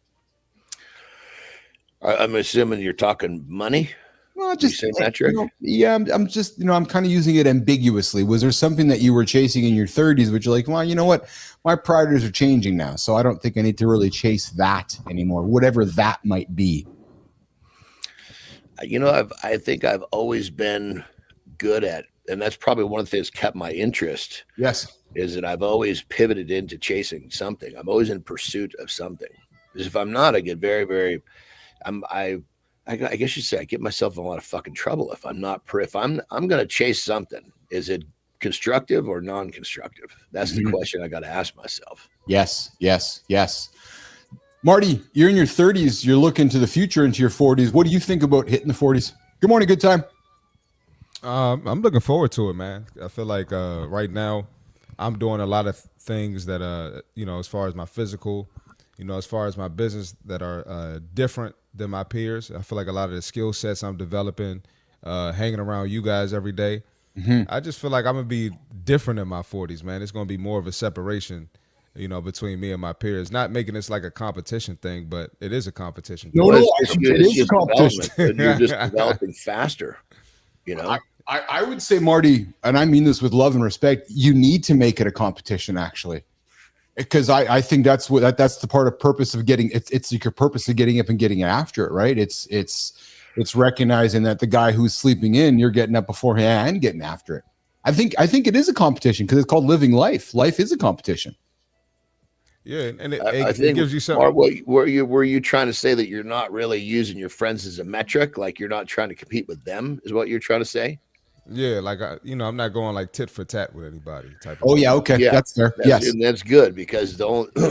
Speaker 4: I'm assuming you're talking money.
Speaker 1: Well, just
Speaker 4: metric.
Speaker 1: I'm just, I'm kind of using it ambiguously. Was there something that you were chasing in your 30s, which you're like, well, you know what? My priorities are changing now, so I don't think I need to really chase that anymore, whatever that might be.
Speaker 4: You know, I think I've always been good at, and that's probably one of the things that kept my interest.
Speaker 1: Yes.
Speaker 4: Is that I've always pivoted into chasing something. I'm always in pursuit of something. Because if I'm not, I get very, very, I guess you'd say I get myself in a lot of fucking trouble if I'm not, if I'm going to chase something. Is it constructive or non-constructive? That's the question I got to ask myself.
Speaker 1: Yes. Marty, you're in your 30s. You're looking to the future into your 40s. What do you think about hitting the 40s? Good morning. Good time.
Speaker 6: I'm looking forward to it, man. I feel like right now I'm doing a lot of things that, you know, as far as my physical, you know, as far as my business that are different than my peers. I feel like a lot of the skill sets I'm developing, hanging around you guys every day. I just feel like I'm going to be different in my 40s, man. It's going to be more of a separation, you know, between me and my peers. Not making this like a competition thing, but it is a competition.
Speaker 1: No, it is a competition.
Speaker 4: You're just developing faster, you know.
Speaker 1: I would say, Marty, and I mean this with love and respect, you need to make it a competition, actually, because I think that's the part of purpose of getting it's like your purpose of getting up and getting after it, right? It's recognizing that the guy who's sleeping in, you're getting up beforehand and getting after it. I think it is a competition because it's called living life. Life is a competition.
Speaker 6: Yeah, and
Speaker 4: I
Speaker 6: it
Speaker 4: think
Speaker 6: gives you something.
Speaker 4: Mark, were you trying to say that you're not really using your friends as a metric, like you're not trying to compete with them? Is what you're trying to say?
Speaker 6: Yeah, like I'm not going like tit for tat with anybody. Type of
Speaker 1: Oh
Speaker 6: thing.
Speaker 1: yeah, okay,
Speaker 4: Yeah,
Speaker 1: that's fair. Yes,
Speaker 4: and that's good because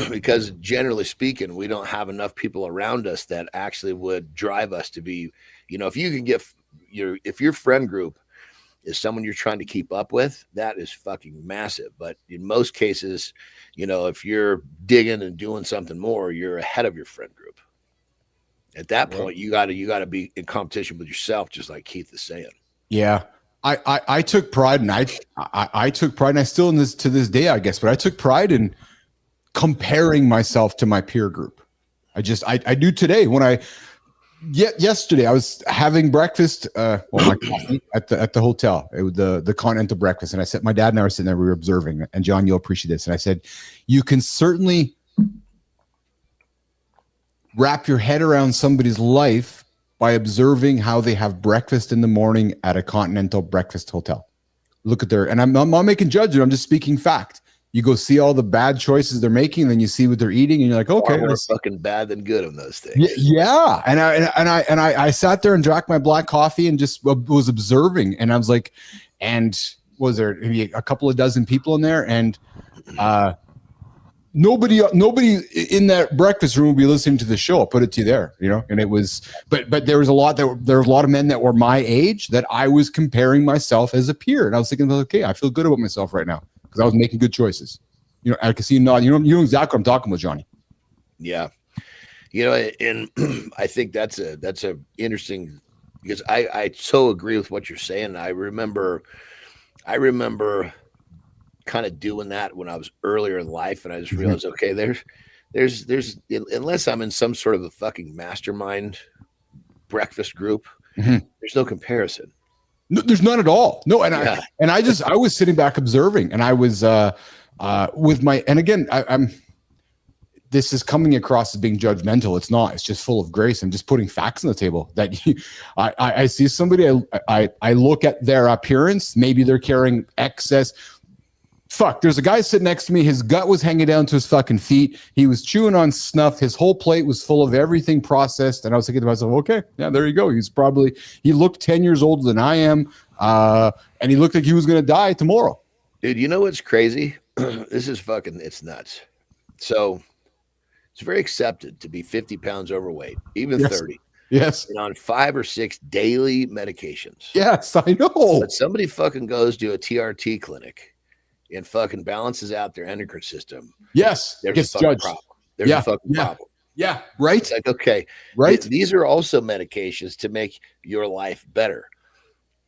Speaker 4: because generally speaking, we don't have enough people around us that actually would drive us to be, if you can get if your friend group is someone you're trying to keep up with, that is fucking massive. But in most cases, if you're digging and doing something more, you're ahead of your friend group. At that point, you got to be in competition with yourself, just like Keith is saying.
Speaker 1: yeah. I took pride, and I took pride, and I still to this day, I guess, but I took pride in comparing myself to my peer group. I do today. Yesterday I was having breakfast, my coffee at the hotel. It was the continental breakfast, and I said, my dad and I were sitting there, we were observing, and John, you'll appreciate this. And I said, you can certainly wrap your head around somebody's life by observing how they have breakfast in the morning at a continental breakfast hotel. Look at and I'm not making judgment, I'm just speaking fact. You go see all the bad choices they're making, and then you see what they're eating, and you're like, okay,
Speaker 4: more fucking bad than good on those things.
Speaker 1: Yeah. And I sat there and drank my black coffee and just was observing, and I was like, and was there maybe a couple of dozen people in there, and nobody in that breakfast room would be listening to the show. I'll put it to you there, and it was, but there was a lot of men that were my age that I was comparing myself as a peer. And I was thinking, okay, I feel good about myself right now because I was making good choices. I can see you nod. You know exactly what I'm talking about, Johnny.
Speaker 4: Yeah. And I think that's a interesting, because I so agree with what you're saying. I remember kind of doing that when I was earlier in life, and I just realized, okay, there's unless I'm in some sort of a fucking mastermind breakfast group, there's no comparison.
Speaker 1: No, there's none at all. No, and I was sitting back observing, and I was with my, and again, I'm this is coming across as being judgmental. It's not. It's just full of grace. I'm just putting facts on the table. That I see somebody, I look at their appearance. Maybe they're carrying excess. Fuck, there's a guy sitting next to me. His gut was hanging down to his fucking feet. He was chewing on snuff. His whole plate was full of everything processed. And I was thinking to myself, okay, yeah, there you go. He looked 10 years older than I am. And he looked like he was going to die tomorrow.
Speaker 4: Dude, you know what's crazy? This is fucking, it's nuts. So it's very accepted to be 50 pounds overweight, even 30.
Speaker 1: Yes.
Speaker 4: And on 5 or 6 daily medications.
Speaker 1: Yes, I know.
Speaker 4: But somebody fucking goes to a TRT clinic and fucking balances out their endocrine system.
Speaker 1: Yes.
Speaker 4: There's a fucking problem. There's a fucking problem.
Speaker 1: Yeah. Right.
Speaker 4: It's like, okay.
Speaker 1: Right.
Speaker 4: These are also medications to make your life better.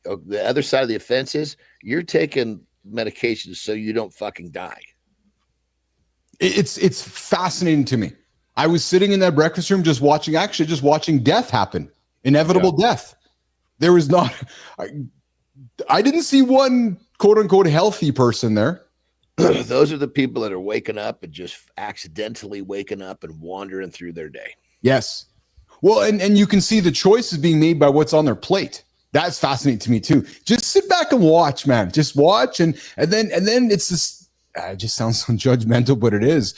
Speaker 4: The other side of the offense is you're taking medications so you don't fucking die.
Speaker 1: It's fascinating to me. I was sitting in that breakfast room just watching death happen. Inevitable death. There was not, I didn't see one quote unquote healthy person there.
Speaker 4: Those are the people that are waking up and just accidentally waking up and wandering through their day.
Speaker 1: Yes. Well, and you can see the choices being made by what's on their plate. That's fascinating to me too. Just sit back and watch, man. Just watch. And then it's this, it just sounds so judgmental, but it is.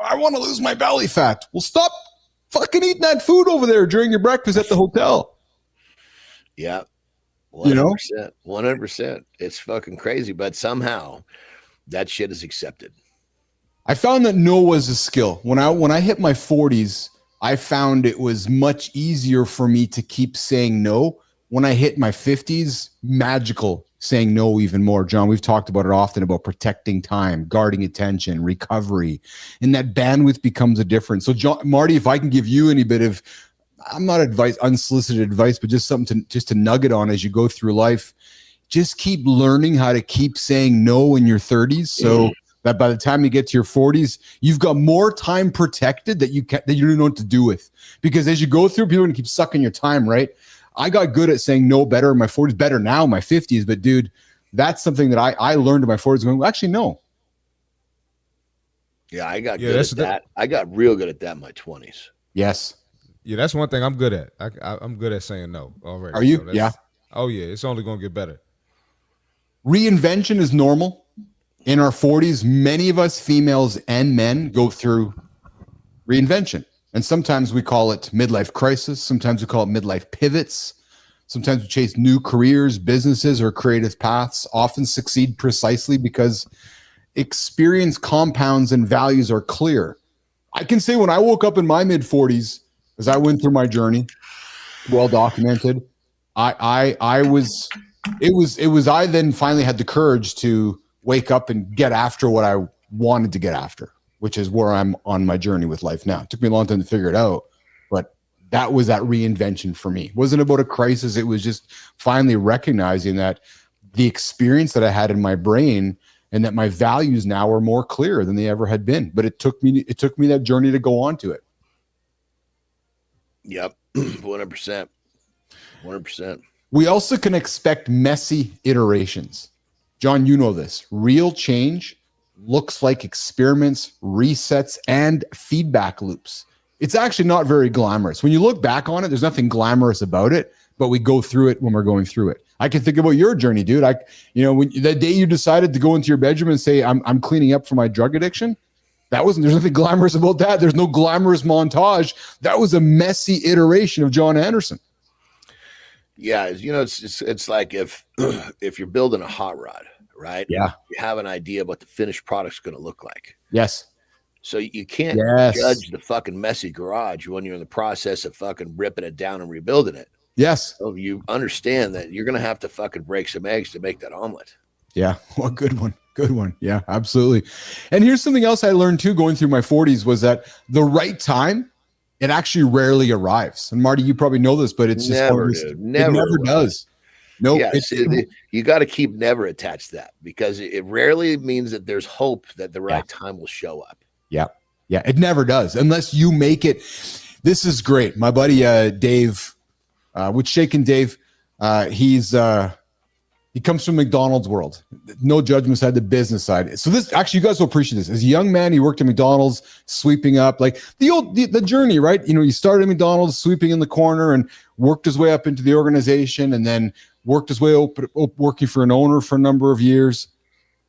Speaker 1: I want to lose my belly fat. Well, stop fucking eating that food over there during your breakfast at the hotel.
Speaker 4: Yeah. 100%. 100%. It's fucking crazy, but somehow that shit is accepted.
Speaker 1: I found that no was a skill. When I hit my 40s, I found it was much easier for me to keep saying no. When I hit my 50s, magical saying no even more. John, we've talked about it often, about protecting time, guarding attention, recovery, and that bandwidth becomes a difference. So John, Marty, if I can give you any bit of, I'm not unsolicited advice, but just something to nugget on as you go through life, just keep learning how to keep saying no in your 30s. So that by the time you get to your 40s, you've got more time protected that you don't know what to do with. Because as you go through, people are going to keep sucking your time, right? I got good at saying no better in my 40s, better now in my 50s. But dude, that's something that I learned in my 40s going, well, actually, no.
Speaker 4: Yeah, I got good at that. I got real good at that in my 20s.
Speaker 1: Yes.
Speaker 6: Yeah, that's one thing I'm good at. I'm good at saying no already.
Speaker 1: Are you?
Speaker 6: So
Speaker 1: yeah.
Speaker 6: Oh, yeah. It's only going to get better.
Speaker 1: Reinvention is normal. In our 40s, many of us females and men go through reinvention. And sometimes we call it midlife crisis. Sometimes we call it midlife pivots. Sometimes we chase new careers, businesses, or creative paths, often succeed precisely because experience compounds and values are clear. I can say when I woke up in my mid 40s, as I went through my journey, well documented, I then finally had the courage to wake up and get after what I wanted to get after, which is where I'm on my journey with life now. It took me a long time to figure it out, but that was that reinvention for me. It wasn't about a crisis. It was just finally recognizing that the experience that I had in my brain and that my values now are more clear than they ever had been. But it took me that journey to go on to it.
Speaker 4: Yep. 100%. 100%.
Speaker 1: We also can expect messy iterations. John, you know this. Real change looks like experiments, resets, and feedback loops. It's actually not very glamorous. When you look back on it, there's nothing glamorous about it, but we go through it when we're going through it. I can think about your journey, dude. When the day you decided to go into your bedroom and say, I'm cleaning up for my drug addiction, there's nothing glamorous about that. There's no glamorous montage. That was a messy iteration of John Andersen.
Speaker 4: Yeah, it's like if you're building a hot rod, right?
Speaker 1: Yeah.
Speaker 4: You have an idea of what the finished product's going to look like.
Speaker 1: Yes.
Speaker 4: So you can't judge the fucking messy garage when you're in the process of fucking ripping it down and rebuilding it.
Speaker 1: Yes.
Speaker 4: So you understand that you're going to have to fucking break some eggs to make that omelet.
Speaker 1: Yeah. Well, good one. Good one. Yeah, absolutely. And here's something else I learned too, going through my 40s, was that the right time, it actually rarely arrives. And Marty, you probably know this, but it's just
Speaker 4: it never
Speaker 1: does. No,
Speaker 4: yes, you got to keep never attached to that, because it rarely means that there's hope that the right time will show up.
Speaker 1: Yeah. Yeah. It never does unless you make it. This is great. My buddy, Dave, with Shaken Dave, he comes from McDonald's world. No judgment side, the business side. So this, actually, you guys will appreciate this. As a young man, he worked at McDonald's, sweeping up, like the journey, right? You started at McDonald's, sweeping in the corner, and worked his way up into the organization, and then worked his way up working for an owner for a number of years.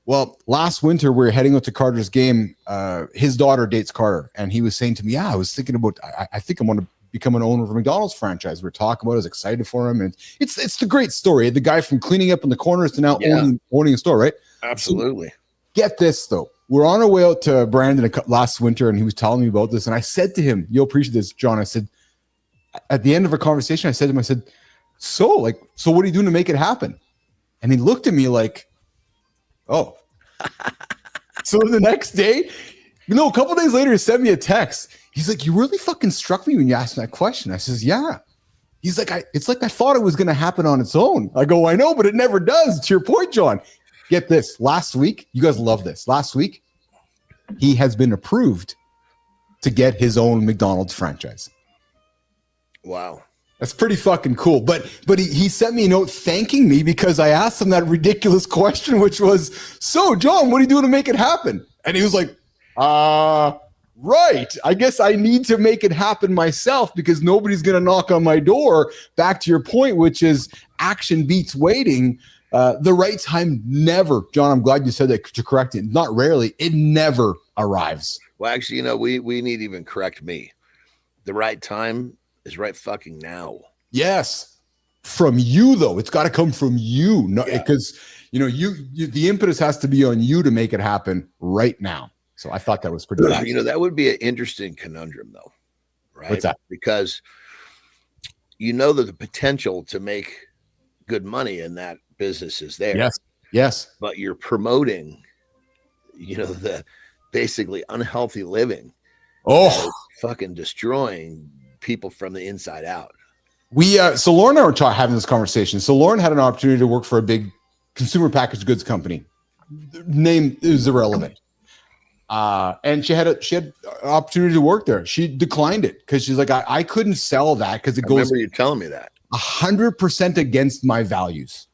Speaker 1: Well, last winter, we were heading out to Carter's game. His daughter dates Carter, and he was saying to me, I was thinking about, I think I want to become an owner of a McDonald's franchise. We're talking about it. I was excited for him. And it's the great story. The guy from cleaning up in the corners to now owning a store, right?
Speaker 4: Absolutely.
Speaker 1: So, get this, though. We're on our way out to Brandon last winter, and he was telling me about this. And I said to him, you'll appreciate this, John. I said, at the end of a conversation, I said to him, so what are you doing to make it happen? And he looked at me like, oh. So the next day, a couple days later, he sent me a text. He's like, you really fucking struck me when you asked that question. I says, yeah. He's like, it's like I thought it was going to happen on its own. I go, I know, but it never does. To your point, John. Get this. Last week, you guys love this. Last week, he has been approved to get his own McDonald's franchise.
Speaker 4: Wow.
Speaker 1: That's pretty fucking cool. But he sent me a note thanking me because I asked him that ridiculous question, which was, so, John, what are you doing to make it happen? And he was like, right. I guess I need to make it happen myself because nobody's going to knock on my door. Back to your point, which is action beats waiting. The right time never, John, I'm glad you said that to correct it. Not rarely, it never arrives.
Speaker 4: Well, actually, we need to even correct me. The right time is right fucking now.
Speaker 1: Yes. From you, though. It's got to come from you. Because, you the impetus has to be on you to make it happen right now. So I thought that was pretty fascinating.
Speaker 4: That would be an interesting conundrum, though, right?
Speaker 1: What's that?
Speaker 4: Because that the potential to make good money in that business is there.
Speaker 1: Yes.
Speaker 4: But you're promoting, the basically unhealthy living. Fucking destroying people from the inside out.
Speaker 1: So Lauren and I were having this conversation. So Lauren had an opportunity to work for a big consumer packaged goods company. The name is irrelevant. And she had an opportunity to work there. She declined it because she's like, I couldn't sell that because it goes.
Speaker 4: Remember you telling me that
Speaker 1: 100% against my values.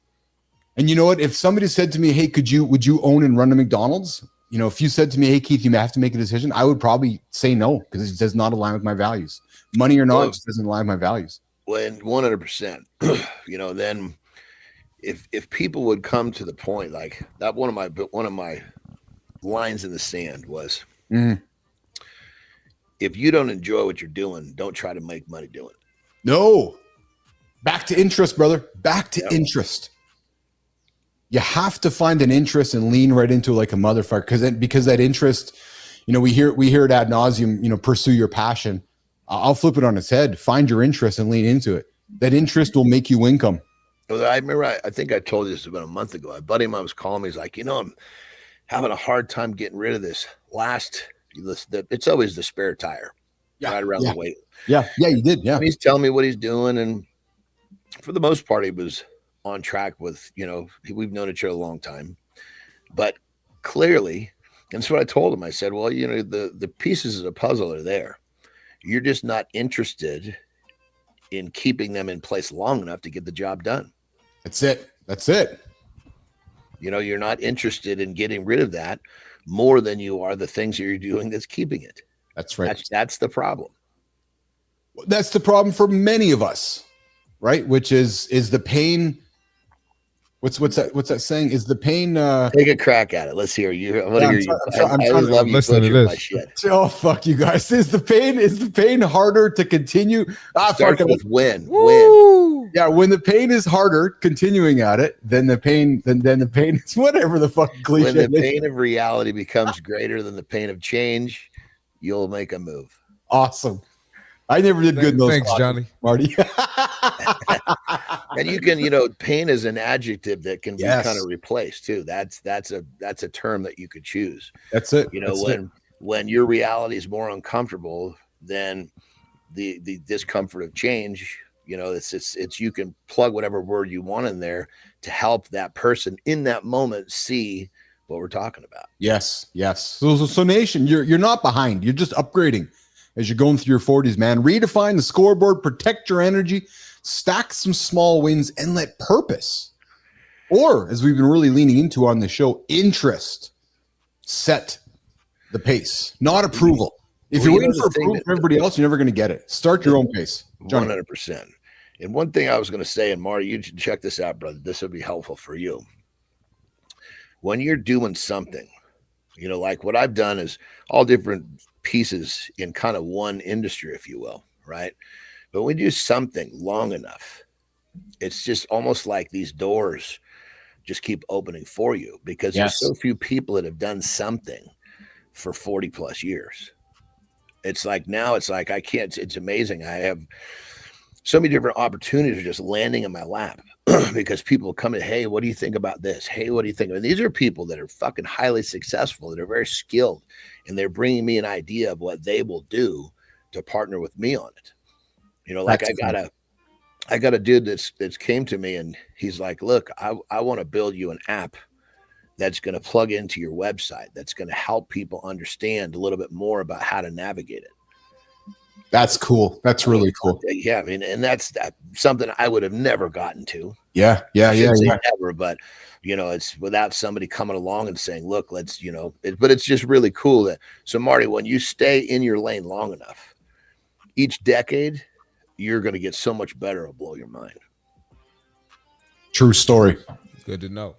Speaker 1: And you know what? If somebody said to me, hey, would you own and run a McDonald's? If you said to me, hey, Keith, you may have to make a decision, I would probably say no because it does not align with my values. Money or not, it just doesn't align with my values.
Speaker 4: Well, and 100%, then if people would come to the point like that, one of my lines in the sand was, if you don't enjoy what you're doing, don't try to make money doing it.
Speaker 1: No. Back to interest, brother. Back to interest. You have to find an interest and lean right into it like a motherfucker, because that interest, we hear it ad nauseum, pursue your passion. I'll flip it on its head. Find your interest and lean into it. That interest will make you income.
Speaker 4: Well, I remember, I think I told you this about a month ago. A buddy of mine was calling me. He's like, I'm having a hard time getting rid of this it's always the spare tire right around the weight.
Speaker 1: Yeah, you did. Yeah.
Speaker 4: And he's telling me what he's doing. And for the most part, he was on track with, we've known each other a long time. But clearly, and that's what I told him. I said, well, the pieces of the puzzle are there. You're just not interested in keeping them in place long enough to get the job done.
Speaker 1: That's it.
Speaker 4: You're not interested in getting rid of that more than you are the things that you're doing that's keeping it.
Speaker 1: That's right.
Speaker 4: That's the problem.
Speaker 1: That's the problem for many of us, right? Which is the pain. What's that saying? Is the pain?
Speaker 4: Take a crack at it. Let's hear you. I want to hear you. I love you
Speaker 6: listening to this.
Speaker 4: Shit.
Speaker 1: Oh, fuck you guys. Is the pain harder to continue?
Speaker 4: Starts with win.
Speaker 1: Yeah, when the pain is harder, continuing at it, then the pain is whatever the fucking cliche.
Speaker 4: When the pain of reality becomes greater than the pain of change, you'll make a move.
Speaker 1: Awesome. I never did good in those.
Speaker 6: Thanks, Johnny.
Speaker 1: Marty.
Speaker 4: And you can, pain is an adjective that can be kind of replaced too. That's a term that you could choose.
Speaker 1: That's it.
Speaker 4: When your reality is more uncomfortable than the discomfort of change, it's you can plug whatever word you want in there to help that person in that moment see what we're talking about.
Speaker 1: Yes. So nation, you're not behind. You're just upgrading as you're going through your 40s, man. Redefine the scoreboard, protect your energy, stack some small wins, and let purpose, or as we've been really leaning into on the show, interest, set the pace, not approval. If you're waiting for approval from everybody else, you're never going to get it. Start your own pace.
Speaker 4: 100%. And one thing I was going to say, and Marty, you should check this out, brother. This would be helpful for you. When you're doing something, like what I've done is all different pieces in kind of one industry, if you will, right? But when you do something long enough, it's just almost like these doors just keep opening for you, because there's so few people that have done something for 40 plus years. It's like I can't, it's amazing. I have so many different opportunities just landing in my lap because people come in, hey, what do you think about this? Hey, what do you think? And these are people that are fucking highly successful, that are very skilled, and they're bringing me an idea of what they will do to partner with me on it. I got a dude that's came to me, and he's like, look, I want to build you an app that's going to plug into your website, that's going to help people understand a little bit more about how to navigate it.
Speaker 1: That's cool. That's really cool.
Speaker 4: Yeah, I mean, and that's something I would have never gotten to.
Speaker 1: Yeah.
Speaker 4: Never, but it's without somebody coming along and saying, "Look, let's," but it's just really cool that. So, Marty, when you stay in your lane long enough, each decade, you're going to get so much better. It'll blow your mind.
Speaker 1: True story.
Speaker 6: Good to know.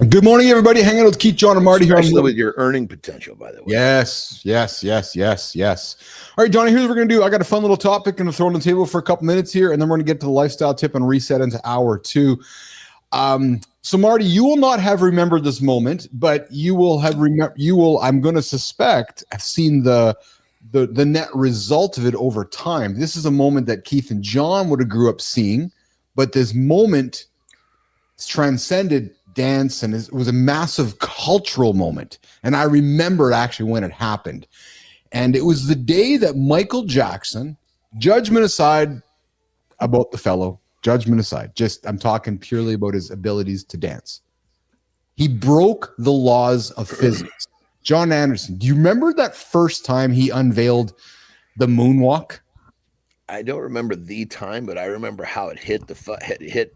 Speaker 1: Good morning, everybody. Hanging out with Keith, John, and Marty here.
Speaker 4: Especially with your earning potential, by the way.
Speaker 1: Yes. All right, Johnny, here's what we're going to do. I got a fun little topic going to throw on the table for a couple minutes here, and then we're going to get to the lifestyle tip and reset into hour 2. So, Marty, you will not have remembered this moment, but you will have I'm going to suspect, have seen the net result of it over time. This is a moment that Keith and John would have grew up seeing, but this moment transcended dance, and it was a massive cultural moment. And I remember actually when it happened. And it was the day that Michael Jackson, judgment aside about the fellow, judgment aside, I'm talking purely about his abilities to dance. He broke the laws of physics. John Andersen, do you remember that first time he unveiled the moonwalk?
Speaker 4: I don't remember the time, but I remember how it hit hit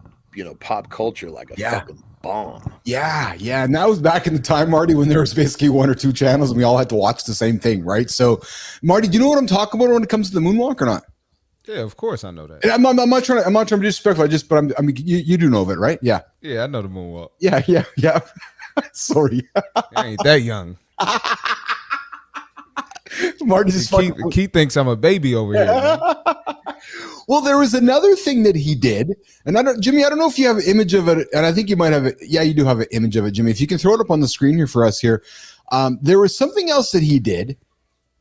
Speaker 4: pop culture like a fucking bomb.
Speaker 1: Yeah. And that was back in the time, Marty, when there was basically 1 or 2 channels and we all had to watch the same thing, right? So, Marty, do you know what I'm talking about when it comes to the moonwalk or not?
Speaker 6: Yeah, of course I know that.
Speaker 1: And I'm not trying to be disrespectful. You do know of it, right? Yeah.
Speaker 6: Yeah, I know the moonwalk.
Speaker 1: Yeah. Sorry.
Speaker 6: I ain't that young.
Speaker 1: Marty just
Speaker 6: Keith thinks I'm a baby over here. Man.
Speaker 1: Well, there was another thing that he did, and Jimmy, I don't know if you have an image of it, and I think you might have it. Yeah, you do have an image of it, Jimmy. If you can throw it up on the screen here for us here. There was something else that he did,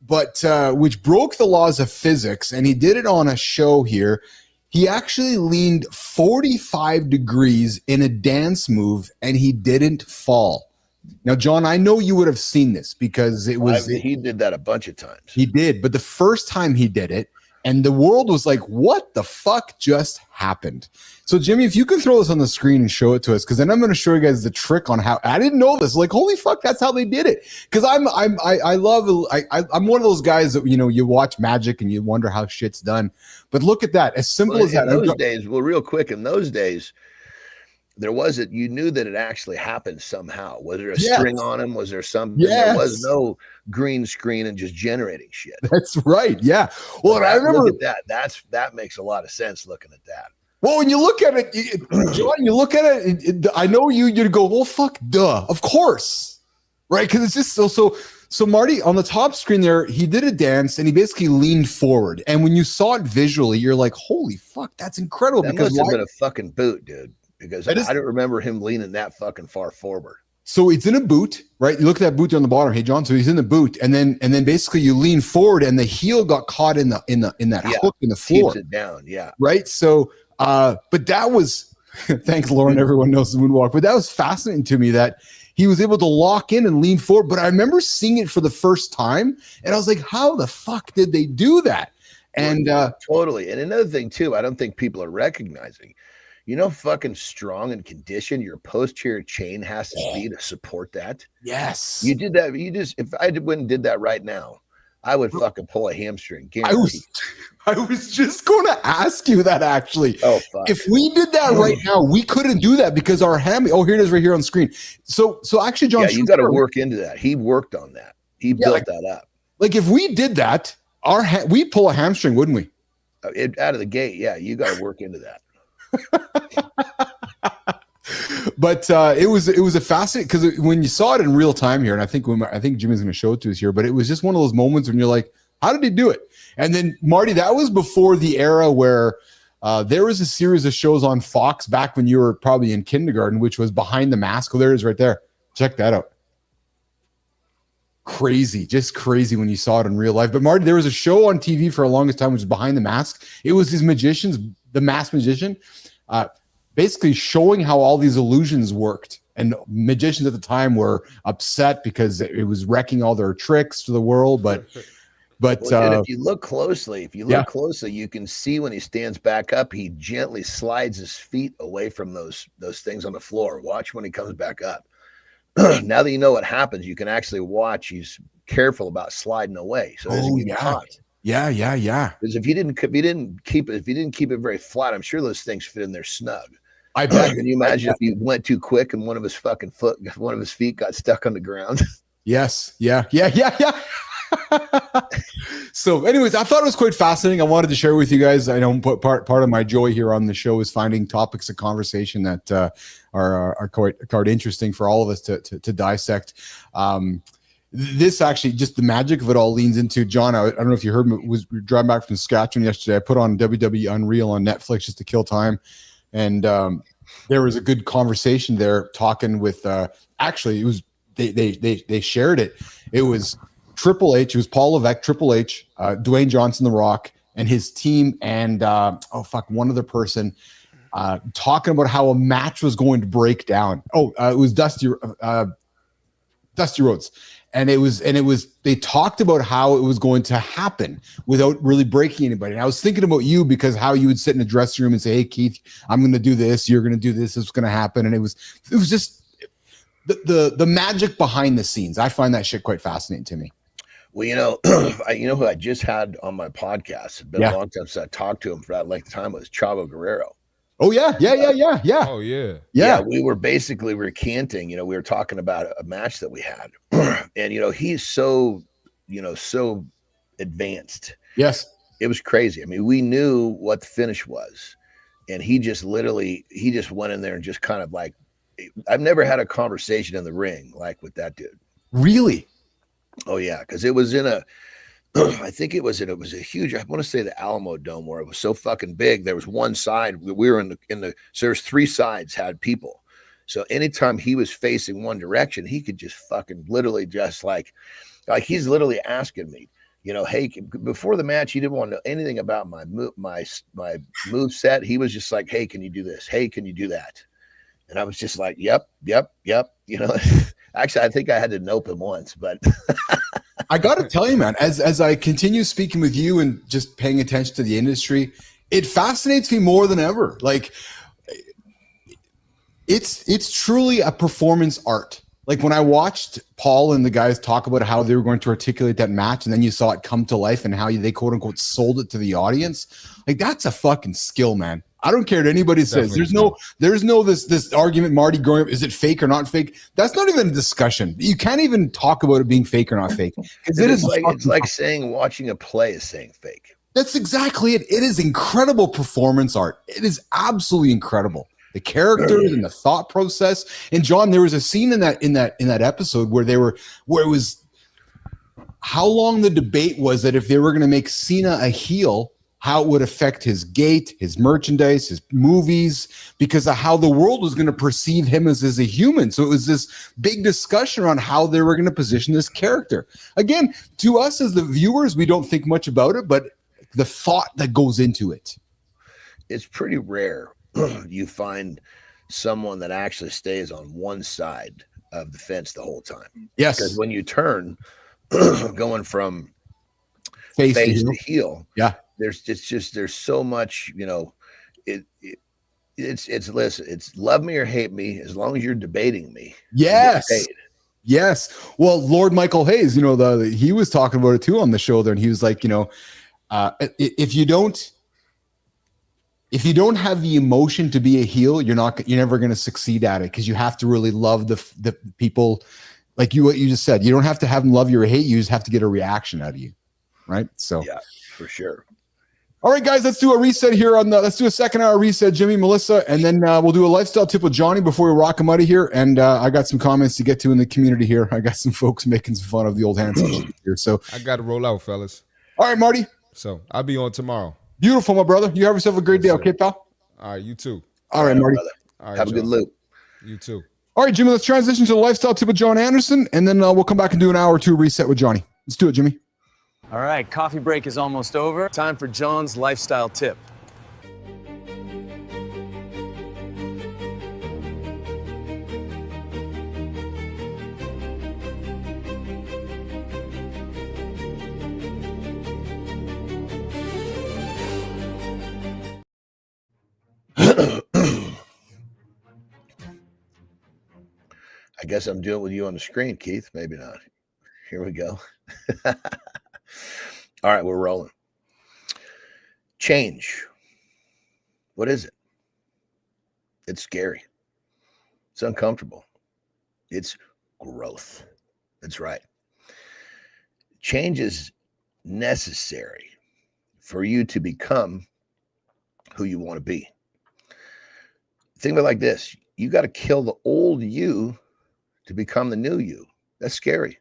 Speaker 1: but which broke the laws of physics, and he did it on a show here. He actually leaned 45 degrees in a dance move, and he didn't fall. Now, John, I know you would have seen this because
Speaker 4: he did that a bunch of times.
Speaker 1: He did, but the first time he did it, and the world was like, what the fuck just happened? So, Jimmy, if you can throw this on the screen and show it to us, because then I'm going to show you guys the trick on how I didn't know this. Like, holy fuck, that's how they did it. Because I'm one of those guys that, you watch magic and you wonder how shit's done. But look at that. As simple as that.
Speaker 4: Those days, real quick, in those days, you knew that it actually happened somehow. Was there a string on him? Was there something?
Speaker 1: Yes.
Speaker 4: There was no green screen and just generating shit.
Speaker 1: That's right. Yeah. Well, I remember
Speaker 4: look at that. That makes a lot of sense looking at that.
Speaker 1: Well, when you look at it, John, you look at it, I know you'd go, well, fuck, duh, of course. Right? Because it's just so Marty, on the top screen there, he did a dance and he basically leaned forward. And when you saw it visually, you're like, holy fuck, that's incredible.
Speaker 4: That must have been a fucking boot, dude. Because I don't remember him leaning that fucking far forward.
Speaker 1: So it's in a boot, right? You look at that boot on the bottom. Hey, John. So he's in the boot, and then basically you lean forward, and the heel got caught in that hook in the floor.
Speaker 4: Keeps it down, yeah.
Speaker 1: Right. So, but that was thanks, Lauren. Everyone knows the moonwalk, but that was fascinating to me that he was able to lock in and lean forward. But I remember seeing it for the first time, and I was like, how the fuck did they do that? And
Speaker 4: totally. And another thing too, I don't think people are recognizing. Fucking strong and conditioned your posterior chain has to be to support that.
Speaker 1: Yes.
Speaker 4: You did that. If I went and did that right now, I would fucking pull a hamstring.
Speaker 1: I was just going to ask you that actually.
Speaker 4: Oh, fuck.
Speaker 1: If we did that right now, we couldn't do that because our hammy. Oh, here it is right here on screen. So actually, John.
Speaker 4: Yeah, you got to work into that. He worked on that. He built that up. Like
Speaker 1: if we did that, we pull a hamstring, wouldn't we?
Speaker 4: Out of the gate, yeah, you got to work into that.
Speaker 1: But it was a fascinating because when you saw it in real time here, and I think Jimmy's going to show it to us here, but it was just one of those moments when you're like, how did he do it? And then Marty, that was before the era where there was a series of shows on Fox back when you were probably in kindergarten, which was Behind the Mask. Oh, there it is right there. Check that out. Crazy, just crazy when you saw it in real life. But Marty, there was a show on TV for the longest time, which was Behind the Mask. It was these magicians, the masked magician, basically showing how all these illusions worked. And magicians at the time were upset because it was wrecking all their tricks to the world. But
Speaker 4: if you look closely, you can see when he stands back up, he gently slides his feet away from those things on the floor. Watch when he comes back up. Now that you know what happens, you can actually watch. He's careful about sliding away, so it doesn't get caught.
Speaker 1: Yeah.
Speaker 4: Because if you didn't keep it very flat, I'm sure those things fit in there snug.
Speaker 1: I bet.
Speaker 4: Can you imagine if you went too quick and one of his feet got stuck on the ground?
Speaker 1: Yes. Yeah. So anyways, I thought it was quite fascinating. I wanted to share with you guys. I know part of my joy here on the show is finding topics of conversation that are quite interesting for all of us to dissect. This actually, just the magic of it all leans into, John, I don't know if you heard me, was driving back from Saskatchewan yesterday. I put on WWE Unreal on Netflix just to kill time. And there was a good conversation there talking with, actually it was, they shared it. It was Triple H, it was Paul Levesque, Triple H, Dwayne Johnson, The Rock, and his team, and one other person talking about how a match was going to break down. It was Dusty Rhodes. And it was they talked about how it was going to happen without really breaking anybody. And I was thinking about you because how you would sit in a dressing room and say, hey, Keith, I'm going to do this. You're going to do this. It's going to happen. And it was just the magic behind the scenes. I find that shit quite fascinating to me.
Speaker 4: Well, you know who I just had on my podcast. It's been a long time since I talked to him for that length of time. Was Chavo Guerrero.
Speaker 1: Oh yeah.
Speaker 6: Oh
Speaker 4: yeah. We were basically recanting. We were talking about a match that we had, and he's so advanced.
Speaker 1: Yes,
Speaker 4: it was crazy. I mean, we knew what the finish was, and he just went in there and just kind of like I've never had a conversation in the ring like with that dude.
Speaker 1: Really?
Speaker 4: Oh yeah, because it was in a, I think it was a huge, I want to say the Alamo Dome, where it was so fucking big. There was one side, we were in the so there's 3 sides had people. So anytime he was facing one direction, he could just fucking literally just like he's literally asking me, you know, hey, before the match, he didn't want to know anything about my move set. He was just like, hey, can you do this? Hey, can you do that? And I was just like, yep. You know, actually, I think I had to nope him once, but
Speaker 1: I got to tell you, man, as I continue speaking with you and just paying attention to the industry, it fascinates me more than ever. Like, it's truly a performance art. Like when I watched Paul and the guys talk about how they were going to articulate that match, and then you saw it come to life and how they quote unquote sold it to the audience. Like that's a fucking skill, man. I don't care what anybody says. There's no this argument, Marty, growing up, is it fake or not fake? That's not even a discussion. You can't even talk about it being fake or not fake.
Speaker 4: It's like saying watching a play is saying fake.
Speaker 1: That's exactly it. It is incredible performance art. It is absolutely incredible. The characters and the thought process. And John, there was a scene in that episode where it was how long the debate was that if they were going to make Cena a heel, how it would affect his gait, his merchandise, his movies, because of how the world was going to perceive him as a human. So it was this big discussion around how they were going to position this character. Again, to us as the viewers, we don't think much about it, but the thought that goes into it.
Speaker 4: It's pretty rare you find someone that actually stays on one side of the fence the whole time.
Speaker 1: Yes.
Speaker 4: Because when you turn, going from
Speaker 1: face
Speaker 4: to heel,
Speaker 1: yeah,
Speaker 4: there's so much, you know, it's listen, it's love me or hate me, as long as you're debating me.
Speaker 1: Yes. Yes. Well, Lord Michael Hayes, you know, he was talking about it too on the show there, and he was like, you know, if you don't have the emotion to be a heel, you're never going to succeed at it, because you have to really love the people, like what you just said. You don't have to have them love you or hate you. You just have to get a reaction out of you, right? So
Speaker 4: yeah, for sure.
Speaker 1: All right, guys, let's do a reset here let's do a second hour reset, Jimmy, Melissa, and then we'll do a lifestyle tip with Johnny before we rock him out of here. And I got some comments to get to in the community here. I got some folks making some fun of the old hands here. So
Speaker 6: I got to roll out, fellas.
Speaker 1: All right, Marty.
Speaker 6: So I'll be on tomorrow.
Speaker 1: Beautiful, my brother. You have yourself a great day, okay, pal?
Speaker 6: All right, you too.
Speaker 1: All right, Marty.
Speaker 4: All right, have a good loop.
Speaker 6: You too.
Speaker 1: All right, Jimmy, let's transition to the lifestyle tip with John Andersen, and then we'll come back and do an hour or two reset with Johnny. Let's do it, Jimmy.
Speaker 3: All right, coffee break is almost over. Time for John's lifestyle tip.
Speaker 4: I guess I'm doing it with you on the screen, Keith. Maybe not. Here we go. All right, we're rolling. Change. What is it? It's scary. It's uncomfortable. It's growth. That's right. Change is necessary for you to become who you want to be. Think of it like this. You got to kill the old you to become the new you. That's scary.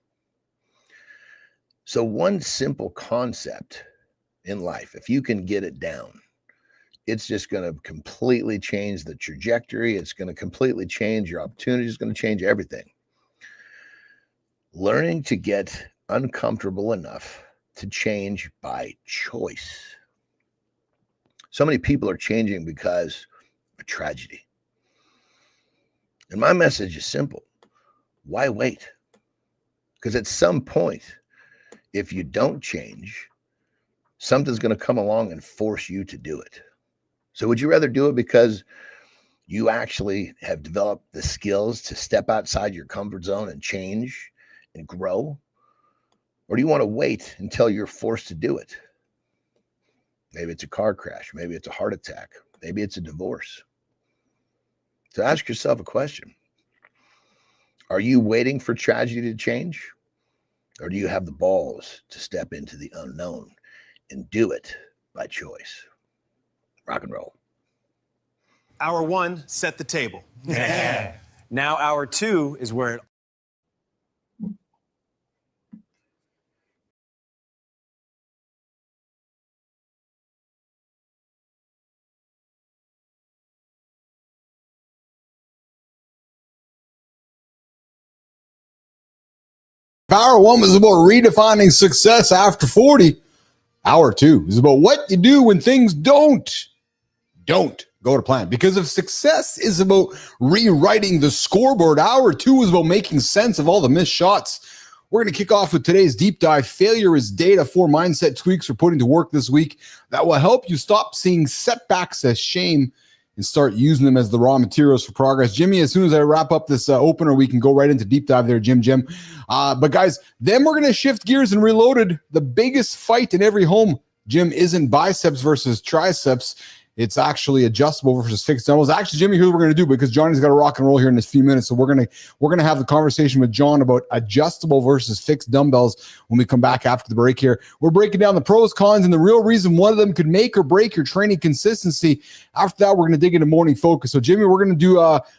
Speaker 4: So one simple concept in life, if you can get it down, it's just going to completely change the trajectory. It's going to completely change your opportunities. It's going to change everything. Learning to get uncomfortable enough to change by choice. So many people are changing because of tragedy. And my message is simple. Why wait? Because at some point, if you don't change, something's going to come along and force you to do it. So would you rather do it because you actually have developed the skills to step outside your comfort zone and change and grow? Or do you want to wait until you're forced to do it? Maybe it's a car crash. Maybe it's a heart attack. Maybe it's a divorce. So ask yourself a question. Are you waiting for tragedy to change? Or do you have the balls to step into the unknown and do it by choice? Rock and roll.
Speaker 3: Hour one, set the table. Now hour 2 is where it
Speaker 1: Hour 1 was about redefining success after 40. Hour 2 is about what you do when things don't go to plan. Because if success is about rewriting the scoreboard, hour 2 is about making sense of all the missed shots. We're going to kick off with today's deep dive. Failure is data. 4 mindset tweaks we're putting to work this week that will help you stop seeing setbacks as shame and start using them as the raw materials for progress. Jimmy, as soon as I wrap up this opener, we can go right into deep dive there, Jim. But guys, then we're going to shift gears and reloaded. The biggest fight in every home, Jim, isn't biceps versus triceps. It's actually adjustable versus fixed dumbbells. Actually, Jimmy, here's what we're going to do, because Johnny's got to rock and roll here in a few minutes. So we're going to have the conversation with John about adjustable versus fixed dumbbells when we come back after the break here. We're breaking down the pros, cons, and the real reason one of them could make or break your training consistency. After that, we're going to dig into morning focus. So Jimmy, we're going to do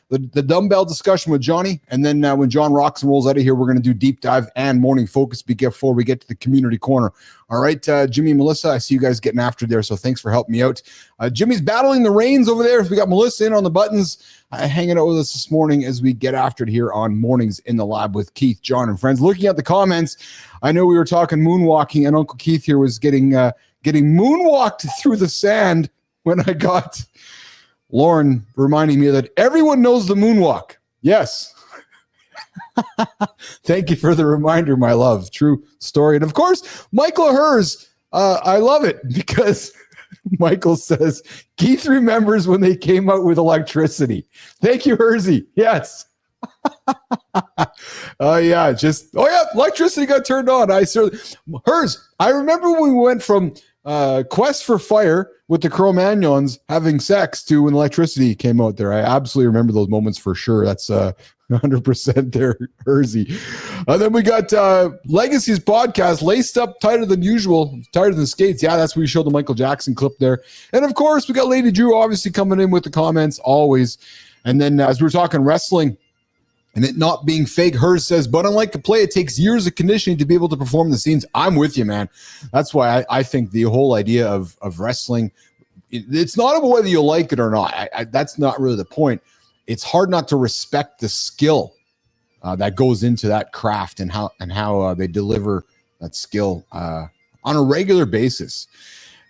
Speaker 1: the dumbbell discussion with Johnny. And then when John rocks and rolls out of here, we're going to do deep dive and morning focus before we get to the community corner. All right, Jimmy and Melissa, I see you guys getting after there, so thanks for helping me out. Jimmy's battling the reins over there. We got Melissa in on the buttons, hanging out with us this morning as we get after it here on Mornings in the Lab with Keith, John, and friends. Looking at the comments, I know we were talking moonwalking, and Uncle Keith here was getting moonwalked through the sand when I got Lauren reminding me that everyone knows the moonwalk. Yes. Thank you for the reminder, my love. True story. And of course, Michael Hers, I love it because Michael says, Keith remembers when they came out with electricity. Thank you, Hersey. Yes. Electricity got turned on. Hers, I remember when we went from Quest for Fire with the Cro-Magnons having sex to when electricity came out there. I absolutely remember those moments for sure. That's 100% there, Hersey. Then we got Legacy's podcast, laced up tighter than usual, tighter than skates. Yeah, that's where you showed the Michael Jackson clip there. And of course, we got Lady Drew obviously coming in with the comments always. And then as we were talking wrestling and it not being fake, Hers says, but unlike the play, it takes years of conditioning to be able to perform the scenes. I'm with you, man. That's why I think the whole idea of wrestling, it's not about whether you like it or not. That's not really the point. It's hard not to respect the skill that goes into that craft and how they deliver that skill on a regular basis.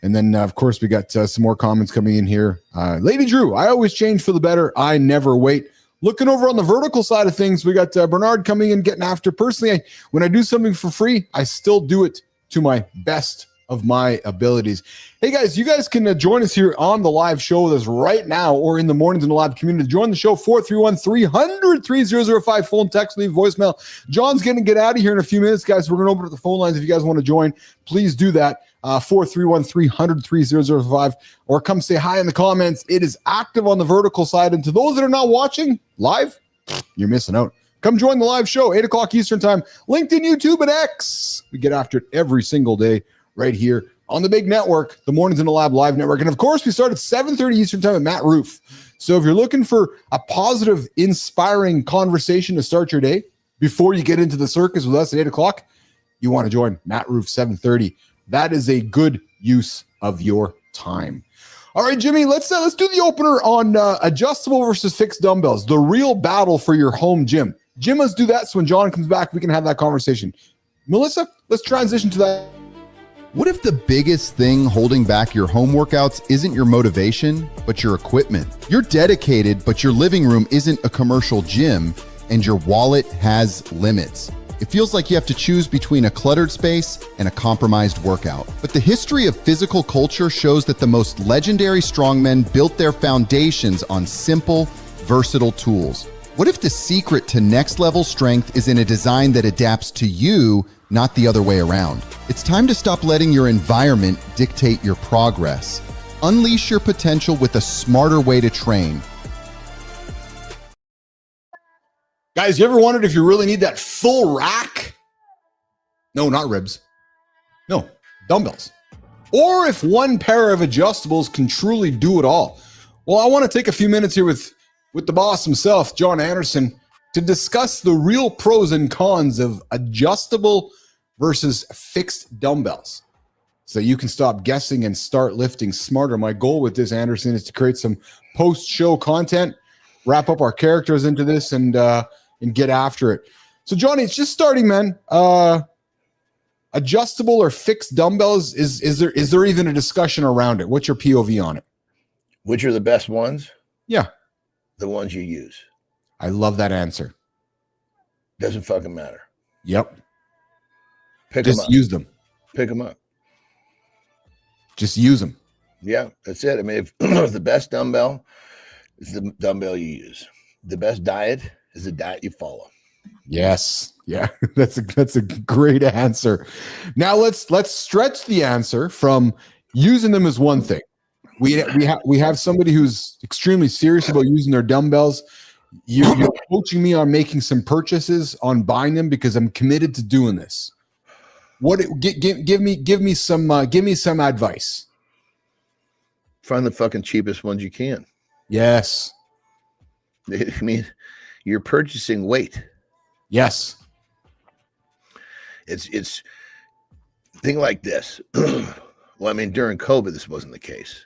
Speaker 1: And then, of course, we got some more comments coming in here. Lady Drew, I always change for the better. I never wait. Looking over on the vertical side of things, we got Bernard coming in, getting after. Personally, when I do something for free, I still do it to my best of my abilities. Hey guys, you guys can join us here on the live show with us right now or in the Mornings in the Lab community. Join the show, 431-300-3005, phone, text, leave voicemail. John's going to get out of here in a few minutes, guys. We're going to open up the phone lines. If you guys want to join, please do that. 431-300-3005, or come say hi in the comments. It is active on the vertical side. And to those that are not watching live, you're missing out. Come join the live show, 8 o'clock Eastern time, LinkedIn, YouTube, and X. We get after it every single day right here on the big network, the Mornings in the Lab live network. And of course, we start at 7:30 Eastern time at Matt Roof. So if you're looking for a positive, inspiring conversation to start your day before you get into the circus with us at 8 o'clock, you want to join Matt Roof 7:30. That is a good use of your time. All right, Jimmy, let's do the opener on adjustable versus fixed dumbbells, the real battle for your home gym. Jim, let's do that so when John comes back, we can have that conversation. Melissa, let's transition to that.
Speaker 8: What if the biggest thing holding back your home workouts isn't your motivation, but your equipment? You're dedicated, but your living room isn't a commercial gym, and your wallet has limits. It feels like you have to choose between a cluttered space and a compromised workout. But the history of physical culture shows that the most legendary strongmen built their foundations on simple, versatile tools. What if the secret to next level strength is in a design that adapts to you, not the other way around? It's time to stop letting your environment dictate your progress. Unleash your potential with a smarter way to train.
Speaker 1: Guys, you ever wondered if you really need that full rack? No, not ribs. No, dumbbells. Or if one pair of adjustables can truly do it all. Well, I want to take a few minutes here with with the boss himself, John Andersen, to discuss the real pros and cons of adjustable versus fixed dumbbells, so you can stop guessing and start lifting smarter. My goal with this, Andersen, is to create some post-show content, wrap up our characters into this, and get after it. So, Johnny, it's just starting, man. Adjustable or fixed dumbbells, is there even a discussion around it? What's your POV on it?
Speaker 4: Which are the best ones?
Speaker 1: Yeah.
Speaker 4: The ones you use.
Speaker 1: I love that answer.
Speaker 4: Doesn't fucking matter.
Speaker 1: Yep.
Speaker 4: Pick them
Speaker 1: Just
Speaker 4: up.
Speaker 1: use them.
Speaker 4: Pick them up.
Speaker 1: Just use them.
Speaker 4: Yeah, that's it. I mean, if the best dumbbell is the dumbbell you use. The best diet is the diet you follow.
Speaker 1: Yes. Yeah. That's a great answer. Now let's stretch the answer from using them as one thing. We have somebody who's extremely serious about using their dumbbells. You're coaching me on making some purchases, on buying them, because I'm committed to doing this. Give me some advice.
Speaker 4: Find the fucking cheapest ones you can.
Speaker 1: Yes.
Speaker 4: I mean, you're purchasing weight.
Speaker 1: Yes.
Speaker 4: It's thing like this. Well, I mean, during COVID, this wasn't the case.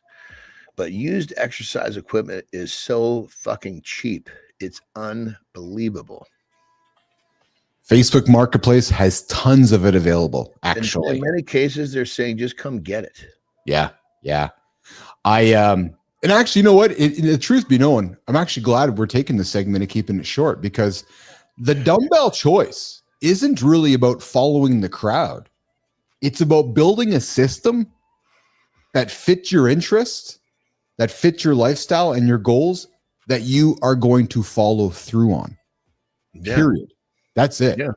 Speaker 4: But used exercise equipment is so fucking cheap. It's unbelievable.
Speaker 1: Facebook Marketplace has tons of it available, actually.
Speaker 4: In many cases, they're saying just come get it.
Speaker 1: Yeah. And actually, you know what? The truth be known, I'm actually glad we're taking this segment and keeping it short, because the dumbbell choice isn't really about following the crowd. It's about building a system that fits your interests, that fits your lifestyle and your goals, that you are going to follow through on.
Speaker 4: Yeah.
Speaker 1: Period. That's it.
Speaker 4: Yeah.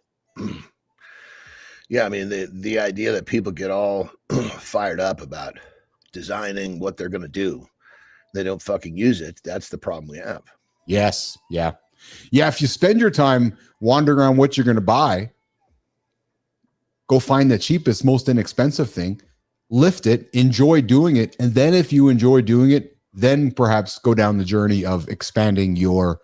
Speaker 4: Yeah. I mean, the idea that people get all fired up about designing what they're going to do, they don't fucking use it. That's the problem we have.
Speaker 1: Yes. Yeah. If you spend your time wandering around what you're going to buy, go find the cheapest, most inexpensive thing, lift it, enjoy doing it. And then if you enjoy doing it, then perhaps go down the journey of expanding your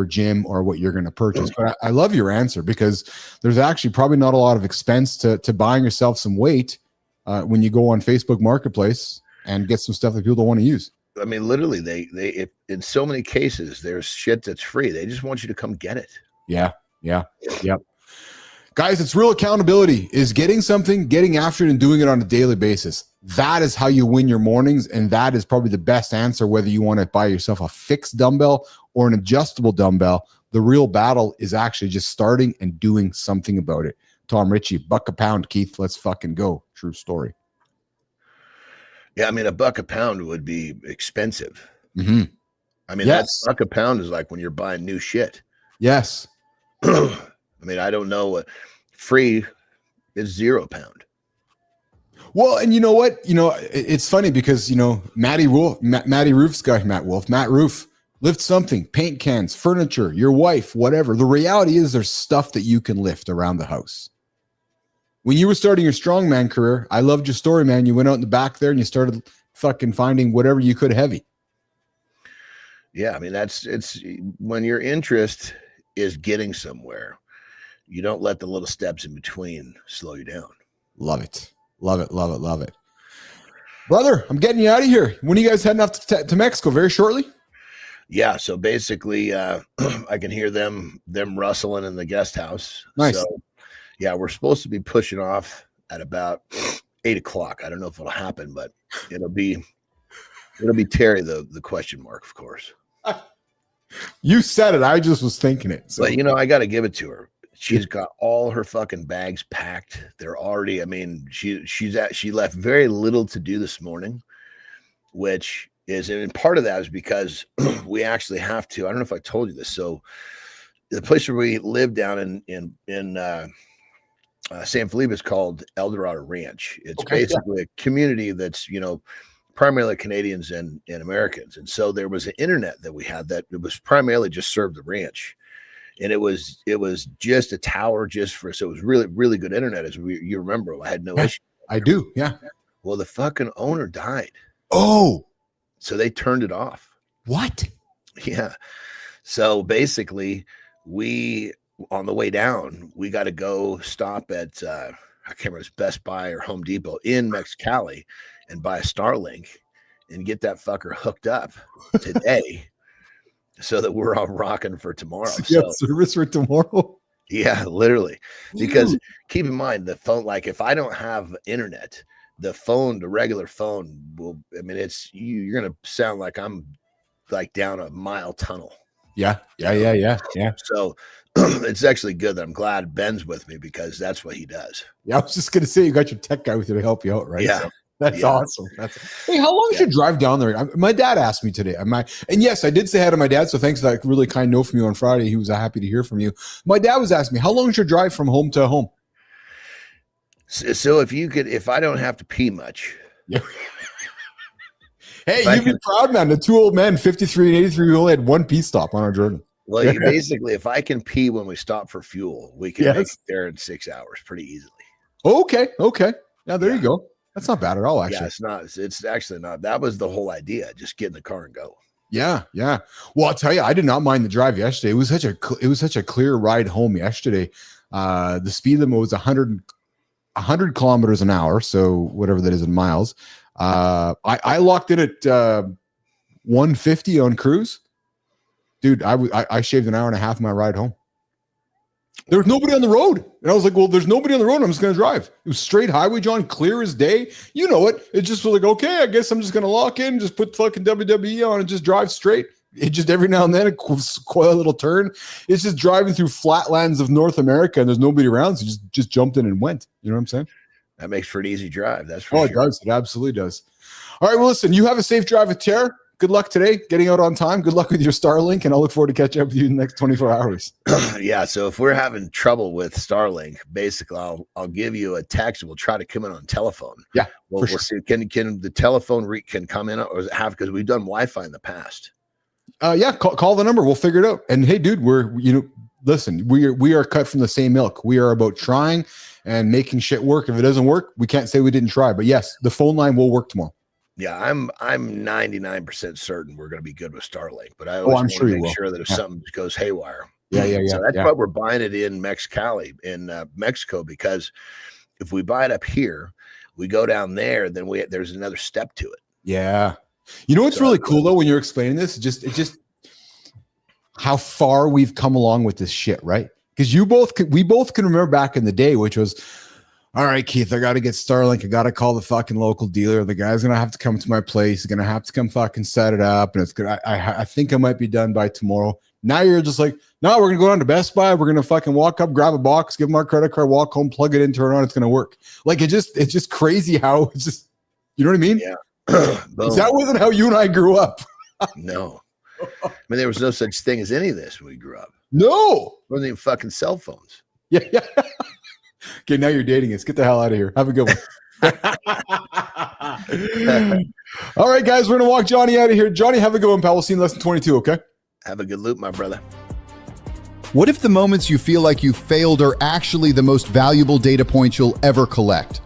Speaker 1: gym or what you're going to purchase. But I love your answer, because there's actually probably not a lot of expense to buying yourself some weight when you go on Facebook Marketplace and get some stuff that people don't want to use.
Speaker 4: I mean, literally, they in so many cases, there's shit that's free. They just want you to come get it.
Speaker 1: Yeah. Yep. Guys, it's real accountability, is getting something, getting after it, and doing it on a daily basis. That is how you win your mornings, and that is probably the best answer, whether you want to buy yourself a fixed dumbbell or an adjustable dumbbell. The real battle is actually just starting and doing something about it. Tom Ritchie, $1 a pound, Keith. Let's fucking go. True story.
Speaker 4: Yeah, I mean, $1 a pound would be expensive.
Speaker 1: Mm-hmm.
Speaker 4: I mean,
Speaker 1: Yes.
Speaker 4: that $1 a pound is like when you're buying new shit.
Speaker 1: Yes.
Speaker 4: I mean, I don't know what free is £0 pound.
Speaker 1: Well, and you know what? It's funny because, Matt Roof, lift something, paint cans, furniture, your wife, whatever. The reality is there's stuff that you can lift around the house. When you were starting your strongman career, I loved your story, man. You went out in the back there and you started fucking finding whatever you could heavy.
Speaker 4: Yeah, I mean, it's when your interest is getting somewhere, you don't let the little steps in between slow you down.
Speaker 1: Love it. Love it. Brother, I'm getting you out of here. When are you guys heading off to Mexico? Very shortly?
Speaker 4: Yeah, so basically, I can hear them rustling in the guest house.
Speaker 1: Nice.
Speaker 4: So, yeah, we're supposed to be pushing off at about 8:00. I don't know if it'll happen, but it'll be Terry, the question mark, of course.
Speaker 1: You said it. I just was thinking it. So.
Speaker 4: But I got to give it to her. She's got all her fucking bags packed. They're already. I mean, she left very little to do this morning, which is, and part of that is because we actually have to. I don't know if I told you this. So, the place where we live down in San Felipe is called El Dorado Ranch. It's basically a community that's primarily Canadians and Americans. And so there was an internet that we had that it was primarily just served the ranch. And it was just a tower so it was really, really good internet, as you remember. I had no issue.
Speaker 1: I do. Yeah.
Speaker 4: Well, the fucking owner died.
Speaker 1: Oh,
Speaker 4: so they turned it off.
Speaker 1: What?
Speaker 4: Yeah. So basically, on the way down, we got to go stop at, I can't remember, it's Best Buy or Home Depot in Mexicali and buy a Starlink and get that fucker hooked up today so that we're all rocking for tomorrow.
Speaker 1: So service for tomorrow.
Speaker 4: Yeah, literally. Because keep in mind the phone, like if I don't have internet, the regular phone will, I mean, you're going to sound like I'm like down a mile tunnel.
Speaker 1: Yeah.
Speaker 4: So it's actually good that I'm glad Ben's with me because that's what he does.
Speaker 1: Yeah, I was just going to say you got your tech guy with you to help you out, right?
Speaker 4: Yeah.
Speaker 1: So that's awesome. Hey, how long should you drive down there? My dad asked me today. And yes, I did say hi to my dad. So thanks for that really kind note from you on Friday. He was happy to hear from you. My dad was asking me, how long is your drive from home to home?
Speaker 4: So if I don't have to pee much.
Speaker 1: Yeah. Hey, you'd be proud, man. The two old men, 53 and 83, we only had one pee stop on our journey.
Speaker 4: Well, basically, if I can pee when we stop for fuel, we can make it there in 6 hours pretty easily. Okay. Now, there you go. That's not bad at all, actually. Yeah, it's not. It's actually not. That was the whole idea. Just get in the car and go.
Speaker 1: Yeah. Well, I'll tell you, I did not mind the drive yesterday. It was such a clear ride home yesterday. The speed limit was 100 kilometers an hour. So whatever that is in miles. I locked in at 150 on cruise. Dude, I shaved an hour and a half of my ride home. There was nobody on the road. And I was like, well, there's nobody on the road. I'm just going to drive. It was straight highway, John, clear as day. You know it. It just was like, okay, I guess I'm just going to lock in, just put fucking WWE on and just drive straight. It just every now and then, a little turn. It's just driving through flatlands of North America and there's nobody around. So just jumped in and went. You know what I'm saying?
Speaker 4: That makes for an easy drive. That's for sure.
Speaker 1: It does. It absolutely does. All right. Well, listen, you have a safe drive with Terror. Good luck today, getting out on time. Good luck with your Starlink, and I'll look forward to catching up with you in the next 24 hours.
Speaker 4: Yeah, so if we're having trouble with Starlink, basically I'll give you a text. We'll try to come in on telephone.
Speaker 1: Yeah,
Speaker 4: we'll see. Can the telephone can come in, or does it have, because we've done Wi-Fi in the past?
Speaker 1: Yeah, call the number. We'll figure it out. And hey, dude, listen, we are cut from the same milk. We are about trying and making shit work. If it doesn't work, we can't say we didn't try. But yes, the phone line will work tomorrow.
Speaker 4: Yeah, I'm 99% certain we're going to be good with Starlink, but I always want to make sure that if something goes haywire.
Speaker 1: Yeah.
Speaker 4: So that's why we're buying it in Mexicali, in Mexico, because if we buy it up here, we go down there, then there's another step to it.
Speaker 1: Yeah. You know what's really cool though when you're explaining this? It's just how far we've come along with this shit, right? Because we both can remember back in the day, which was, all right, Keith, I got to get Starlink. I got to call the fucking local dealer. The guy's going to have to come to my place. He's going to have to come fucking set it up. And it's good. I think I might be done by tomorrow. Now you're just like, no, we're going to go down to Best Buy. We're going to fucking walk up, grab a box, give them our credit card, walk home, plug it in, turn it on. It's going to work. Like it's just crazy how it's just, you know what I mean?
Speaker 4: Yeah.
Speaker 1: That wasn't how you and I grew up.
Speaker 4: No. I mean, there was no such thing as any of this when we grew up.
Speaker 1: No.
Speaker 4: There wasn't even fucking cell phones.
Speaker 1: Yeah. Okay, now you're dating us. Get the hell out of here. Have a good one. All right, guys, we're going to walk Johnny out of here. Johnny, have a good one, pal. We'll see you in less than 22, okay?
Speaker 4: Have a good loop, my brother.
Speaker 8: What if the moments you feel like you failed are actually the most valuable data points you'll ever collect?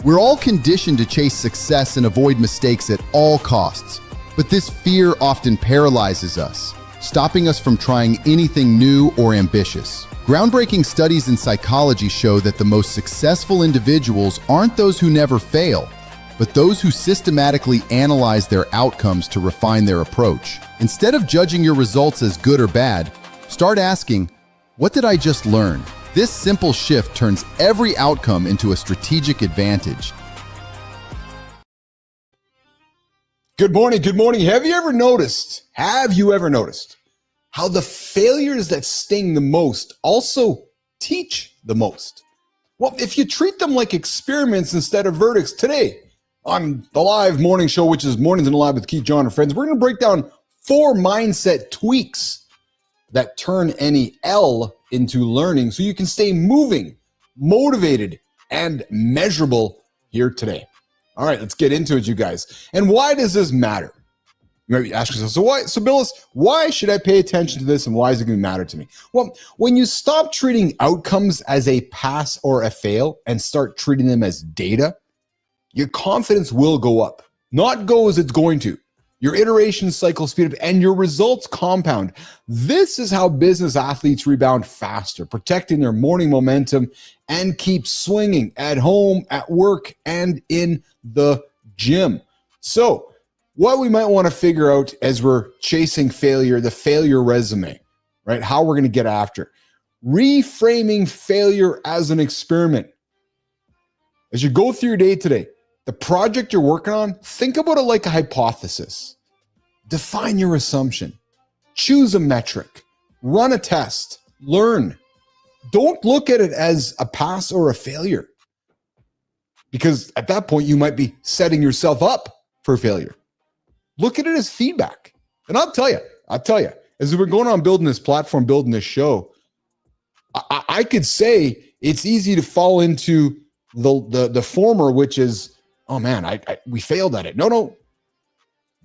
Speaker 8: We're all conditioned to chase success and avoid mistakes at all costs. But this fear often paralyzes us, stopping us from trying anything new or ambitious. Groundbreaking studies in psychology show that the most successful individuals aren't those who never fail, but those who systematically analyze their outcomes to refine their approach. Instead of judging your results as good or bad, start asking, what did I just learn? This simple shift turns every outcome into a strategic advantage.
Speaker 1: Good morning. Have you ever noticed how the failures that sting the most also teach the most? Well, if you treat them like experiments instead of verdicts, today on the live morning show, which is Mornings in the Lab with Keith, John, and Friends, we're going to break down 4 mindset tweaks that turn any L into learning so you can stay moving, motivated, and measurable here today. All right, let's get into it, you guys. And why does this matter? You might be asking yourself, so Bilous, why should I pay attention to this and why is it going to matter to me? Well, when you stop treating outcomes as a pass or a fail and start treating them as data, your confidence will go up. Not go as it's going to, your iteration cycle speed up, and your results compound. This is how business athletes rebound faster, protecting their morning momentum and keep swinging at home, at work, and in the gym. So what we might want to figure out as we're chasing failure, the failure resume, right? How we're going to get after. Reframing failure as an experiment. As you go through your day today, the project you're working on, think about it like a hypothesis. Define your assumption. Choose a metric. Run a test. Learn. Don't look at it as a pass or a failure, because at that point you might be setting yourself up for failure. Look at it as feedback. And I'll tell you, as we're going on building this platform, building this show, I could say it's easy to fall into the former, which is, oh man, we failed at it. No.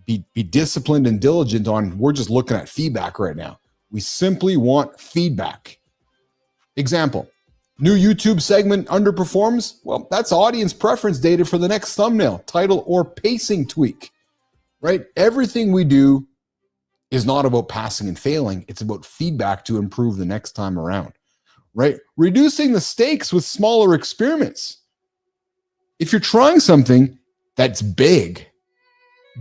Speaker 1: Be disciplined and diligent on, we're just looking at feedback right now. We simply want feedback. Example, new YouTube segment underperforms. Well, that's audience preference data for the next thumbnail, title, or pacing tweak, right? Everything we do is not about passing and failing. It's about feedback to improve the next time around, right? Reducing the stakes with smaller experiments. If you're trying something that's big,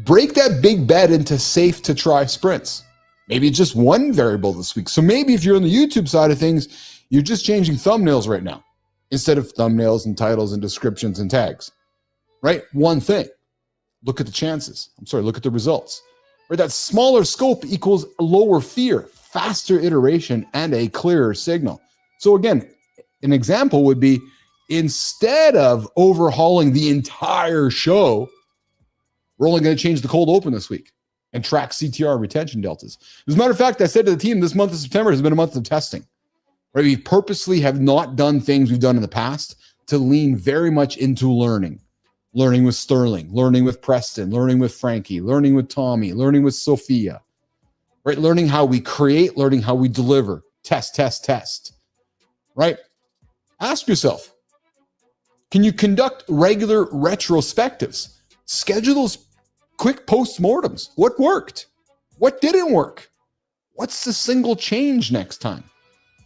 Speaker 1: break that big bet into safe to try sprints. Maybe it's just one variable this week. So maybe if you're on the YouTube side of things, you're just changing thumbnails right now instead of thumbnails and titles and descriptions and tags, right? One thing. Look at the chances. Look at the results. Right? That smaller scope equals lower fear, faster iteration, and a clearer signal. So again, an example would be, instead of overhauling the entire show, we're only going to change the cold open this week and track CTR retention deltas. As a matter of fact, I said to the team, this month of September has been a month of testing. Right? We purposely have not done things we've done in the past to lean very much into learning. Learning with Sterling, learning with Preston, learning with Frankie, learning with Tommy, learning with Sophia. Right? Learning how we create, learning how we deliver. Test. Right? Ask yourself, can you conduct regular retrospectives? Schedule those quick postmortems. What worked? What didn't work? What's the single change next time?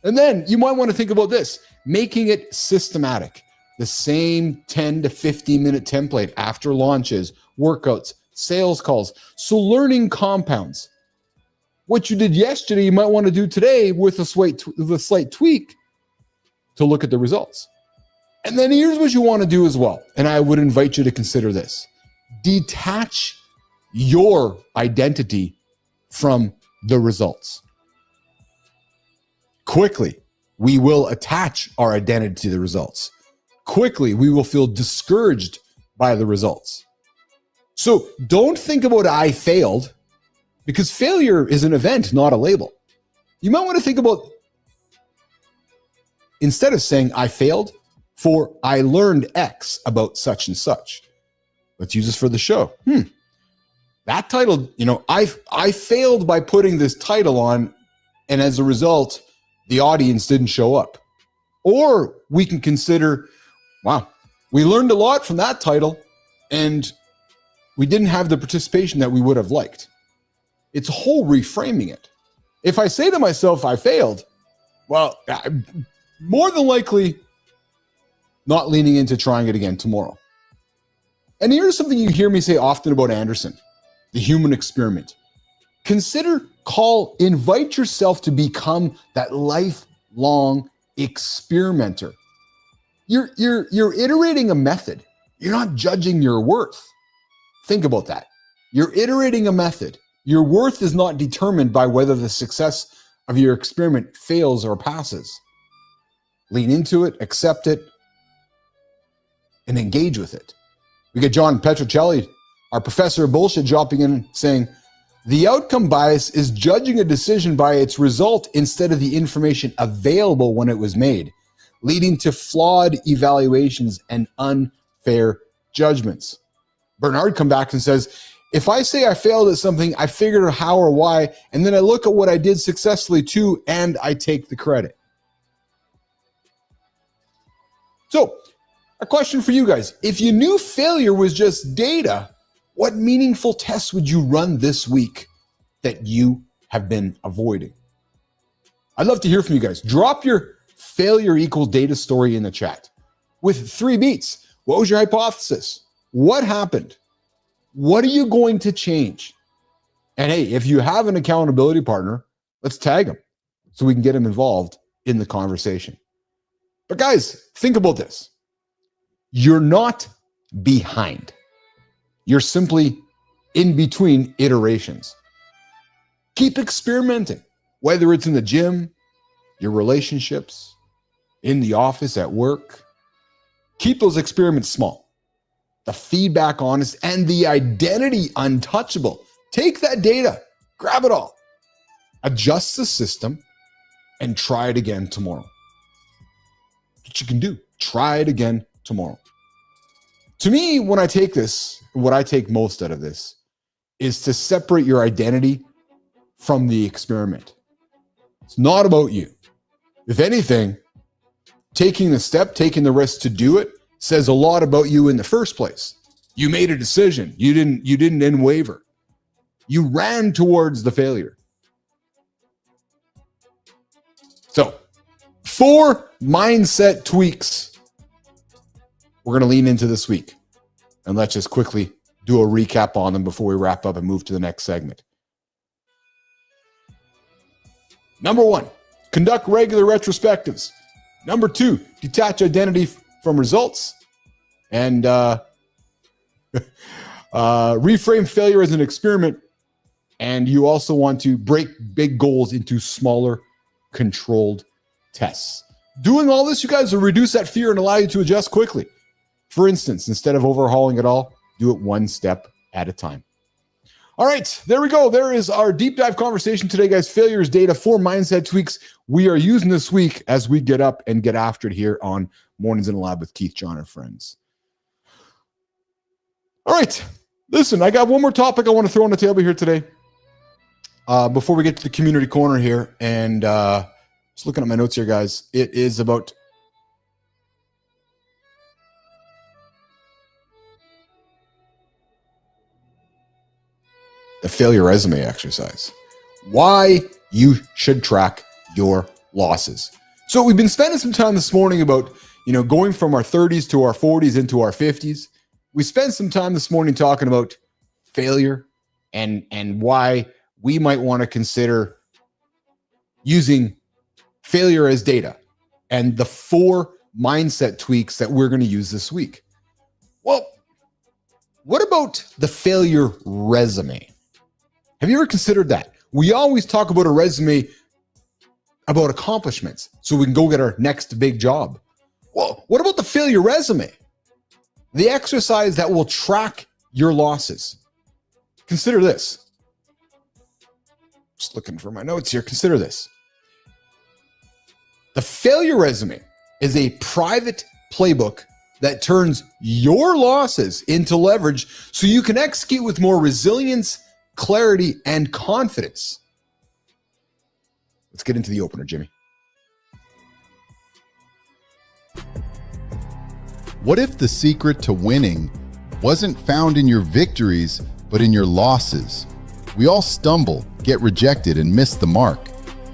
Speaker 1: And then you might want to think about this, making it systematic. The same 10 to 15 minute template after launches, workouts, sales calls. So learning compounds. What you did yesterday, you might want to do today with a slight tweak to look at the results. And then here's what you want to do as well. And I would invite you to consider this. Detach your identity from the results. Quickly, we will attach our identity to the results. Quickly, we will feel discouraged by the results. So don't think about I failed, because failure is an event, not a label. You might want to think about, instead of saying I failed, for I learned X about such and such. Let's use this for the show. That title, I failed by putting this title on, and as a result, the audience didn't show up. Or we can consider, wow, we learned a lot from that title, and we didn't have the participation that we would have liked. It's a whole reframing it. If I say to myself, I failed, well, I'm more than likely not leaning into trying it again tomorrow. And here's something you hear me say often about Andersen, the human experiment. Invite yourself to become that lifelong experimenter. You're iterating a method. You're not judging your worth. Think about that. You're iterating a method. Your worth is not determined by whether the success of your experiment fails or passes. Lean into it, accept it, and engage with it. We get John Petrocelli, our professor of bullshit, dropping in saying, the outcome bias is judging a decision by its result instead of the information available when it was made, leading to flawed evaluations and unfair judgments. Bernard comes back and says, if I say I failed at something, I figured out how or why, and then I look at what I did successfully too, and I take the credit. So, a question for you guys. If you knew failure was just data, What meaningful tests would you run this week that you have been avoiding? I'd love to hear from you guys. Drop your failure equals data story in the chat with 3 beats. What was your hypothesis? What happened? What are you going to change? And hey, if you have an accountability partner, let's tag them so we can get them involved in the conversation. But guys, think about this. You're not behind. You're simply in between iterations. Keep experimenting, whether it's in the gym, your relationships, in the office, at work. Keep those experiments small. The feedback honest and the identity untouchable. Take that data, grab it all, adjust the system, and try it again tomorrow. What you can do, try it again tomorrow. To me, when I take this, what I take most out of this is to separate your identity from the experiment. It's not about you. If anything, taking the step, taking the risk to do it says a lot about you in the first place. You made a decision. You didn't then waver. You ran towards the failure. So, 4 mindset tweaks we're going to lean into this week. And let's just quickly do a recap on them before we wrap up and move to the next segment. Number 1, conduct regular retrospectives. Number 2, detach identity from results. And reframe failure as an experiment. And you also want to break big goals into smaller, controlled tests. Doing all this, you guys, will reduce that fear and allow you to adjust quickly. For instance, instead of overhauling it all, do it one step at a time. All right, there we go. There is our deep dive conversation today, guys. Failures data, 4 mindset tweaks we are using this week as we get up and get after it here on Mornings in the Lab with Keith, John, and friends. All right, listen, I got one more topic I want to throw on the table here today before we get to the community corner here. And just looking at my notes here, guys, it is about the failure resume exercise. Why you should track your losses. So we've been spending some time this morning about, going from our 30s to our 40s into our 50s. We spent some time this morning talking about failure and why we might want to consider using failure as data and the 4 mindset tweaks that we're going to use this week. Well, what about the failure resume? Have you ever considered that? We always talk about a resume about accomplishments so we can go get our next big job. Well, what about the failure resume? The exercise that will track your losses. Consider this. Just looking for my notes here. Consider this. The failure resume is a private playbook that turns your losses into leverage so you can execute with more resilience, clarity, and confidence. Let's get into the opener, Jimmy.
Speaker 8: What if the secret to winning wasn't found in your victories, but in your losses? We all stumble, get rejected, and miss the mark.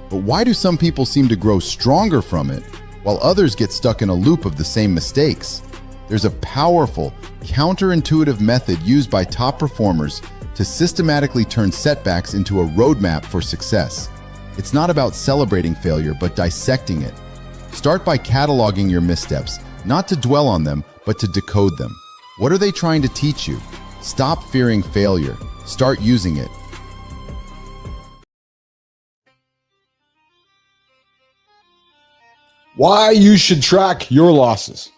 Speaker 8: But why do some people seem to grow stronger from it, while others get stuck in a loop of the same mistakes? There's a powerful, counterintuitive method used by top performers to systematically turn setbacks into a roadmap for success. It's not about celebrating failure, but dissecting it. Start by cataloging your missteps, not to dwell on them, but to decode them. What are they trying to teach you? Stop fearing failure. Start using it.
Speaker 1: Why you should track your losses.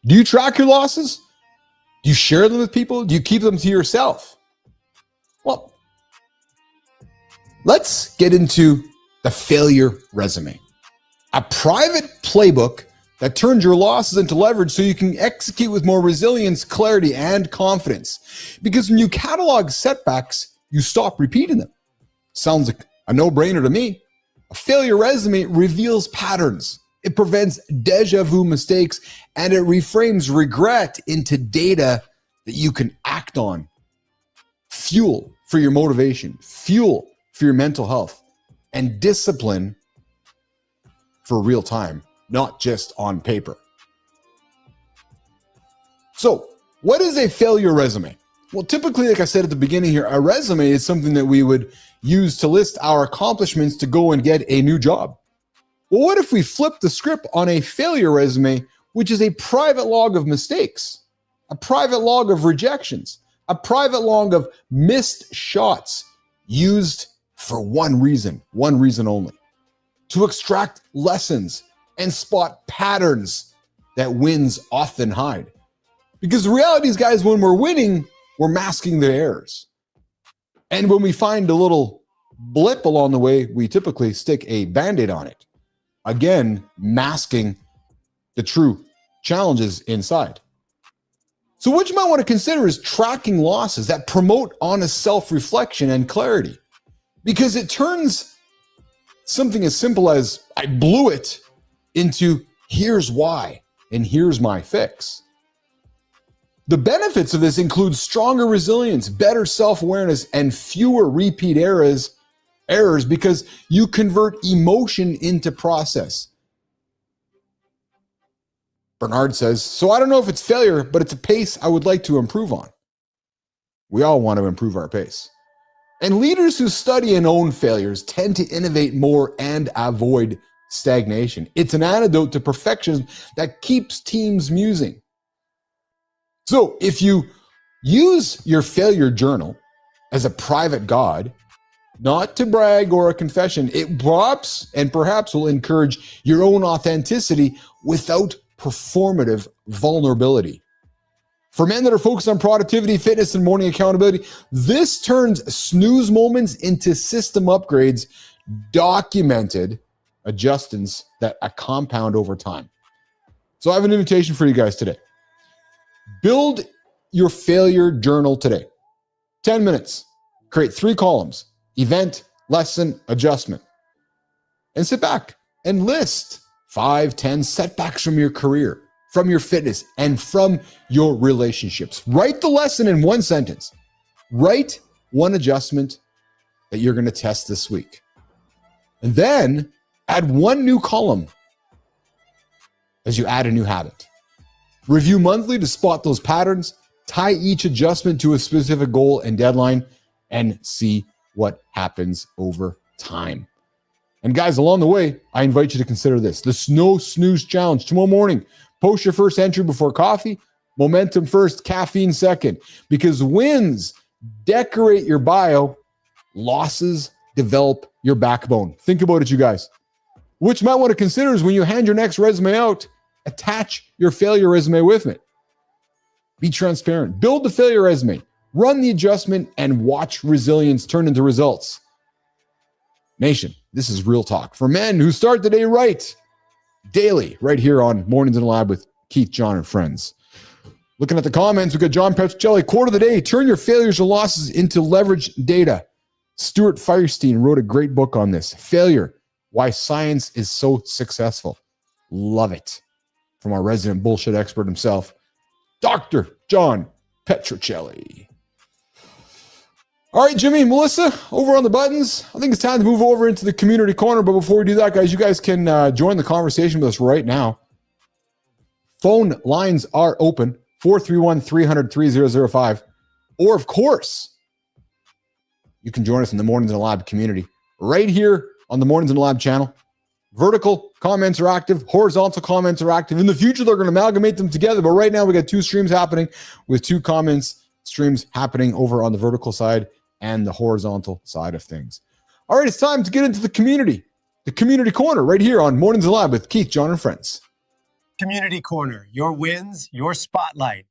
Speaker 1: Do you track your losses? Do you share them with people? Do you keep them to yourself? Well, let's get into the failure resume. A private playbook that turns your losses into leverage so you can execute with more resilience, clarity, and confidence. Because when you catalog setbacks, you stop repeating them. Sounds like a no-brainer to me. A failure resume reveals patterns. It prevents deja vu mistakes, and it reframes regret into data that you can act on fuel for your motivation, fuel for your mental health, and discipline for real time, not just on paper. So, what is a failure resume? Well, typically, like I said at the beginning here, a resume is something that we would use to list our accomplishments to go and get a new job. Well, what if we flip the script on a failure resume, which is a private log of mistakes, a private log of rejections, a private log of missed shots used for one reason only, to extract lessons and spot patterns that wins often hide. Because the reality is, guys, when we're winning, we're masking the errors. And when we find a little blip along the way, we typically stick a Band-Aid on it. Again, masking the true challenges inside. So what you might want to consider is tracking losses that promote honest self-reflection and clarity. Because it turns something as simple as I blew it into here's why and here's my fix. The benefits of this include stronger resilience, better self-awareness, and fewer repeat errors because you convert emotion into process. Bernard says, so I don't know if it's failure, but it's a pace I would like to improve on. We all want to improve our pace. And leaders who study and own failures tend to innovate more and avoid stagnation. It's an antidote to perfectionism that keeps teams musing. So if you use your failure journal as a private god, not to brag or a confession, it perhaps will encourage your own authenticity without performative vulnerability. For men that are focused on productivity, fitness, and morning accountability, this turns snooze moments into system upgrades, documented adjustments that compound over time. So I have an invitation for you guys today. Build your failure journal today. 10 minutes. Create 3 columns: event, lesson, adjustment. And sit back and list 5, 10 setbacks from your career, from your fitness, and from your relationships. Write the lesson in 1 sentence. Write 1 adjustment that you're going to test this week. And then add 1 new column as you add a new habit. Review monthly to spot those patterns, tie each adjustment to a specific goal and deadline, and see what happens over time. And guys, along the way, I invite you to consider this: the No Snooze Challenge. Tomorrow morning, post your first entry before coffee, momentum first, caffeine second, because wins decorate your bio, losses develop your backbone. Think about it, you guys. What you might want to consider is when you hand your next resume out, attach your failure resume with it. Be transparent. Build the failure resume. Run the adjustment and watch resilience turn into results. Nation, this is real talk for men who start the day right. Daily, right here on Mornings in the Lab with Keith, John, and friends. Looking at the comments, we got John Petrocelli. Quote of the day: turn your failures or losses into leverage data. Stuart Firestein wrote a great book on this. Failure, Why Science is So Successful. Love it. From our resident bullshit expert himself, Dr. John Petrocelli. All right, Jimmy and Melissa, over on the buttons. I think it's time to move over into the community corner. But before we do that, guys, you guys can join the conversation with us right now. Phone lines are open, 431-300-3005. Or, of course, you can join us in the Mornings in the Lab community right here on the Mornings in the Lab channel. Vertical comments are active. Horizontal comments are active. In the future, they're going to amalgamate them together. But right now, we got 2 streams happening with 2 comments streams happening over on the vertical side and the horizontal side of things. All right, it's time to get into the community corner right here on Mornings in the Lab with Keith, John, and friends.
Speaker 9: Community Corner, your wins, your spotlight.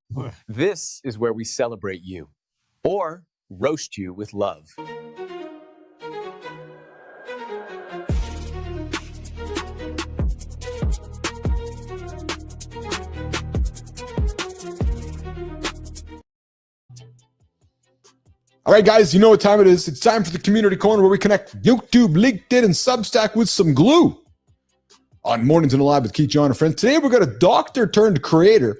Speaker 2: This is where we celebrate you or roast you with love.
Speaker 1: All right, guys, you know what time it is. It's time for the community corner where we connect YouTube, LinkedIn, and Substack with some glue. On Mornings in the Lab with Keith, John, and friends. Today, we've got a doctor turned creator,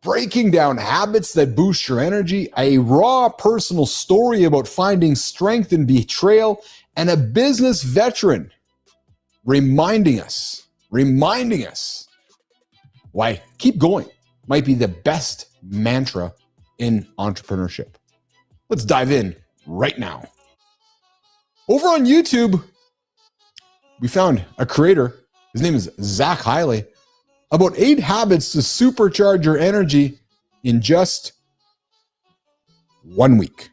Speaker 1: breaking down habits that boost your energy, a raw personal story about finding strength in betrayal, and a business veteran reminding us why keep going might be the best mantra in entrepreneurship. Let's dive in right now. Over on YouTube, we found a creator. His name is Zach Hiley. About 8 habits to supercharge your energy in just 1 week.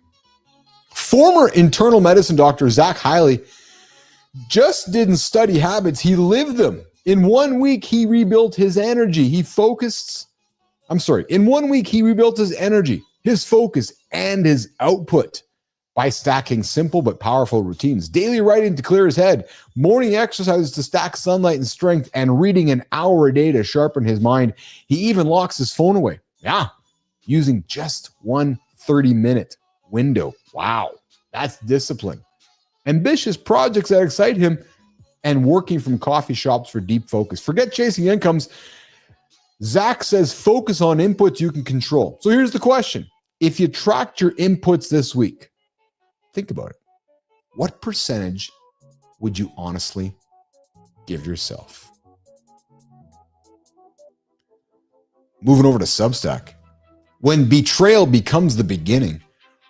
Speaker 1: Former internal medicine doctor Zach Hiley just didn't study habits, he lived them. In 1 week, he rebuilt his energy. In 1 week, he rebuilt his energy, his focus, and his output by stacking simple but powerful routines. Daily writing to clear his head, morning exercises to stack sunlight and strength, and reading an hour a day to sharpen his mind. He even locks his phone away. Yeah, using just one 30-minute window. Wow, that's discipline. Ambitious projects that excite him, and working from coffee shops for deep focus. Forget chasing incomes. Zach says focus on inputs you can control. So here's the question. If you tracked your inputs this week, think about it. What percentage would you honestly give yourself? Moving over to Substack. When betrayal becomes the beginning,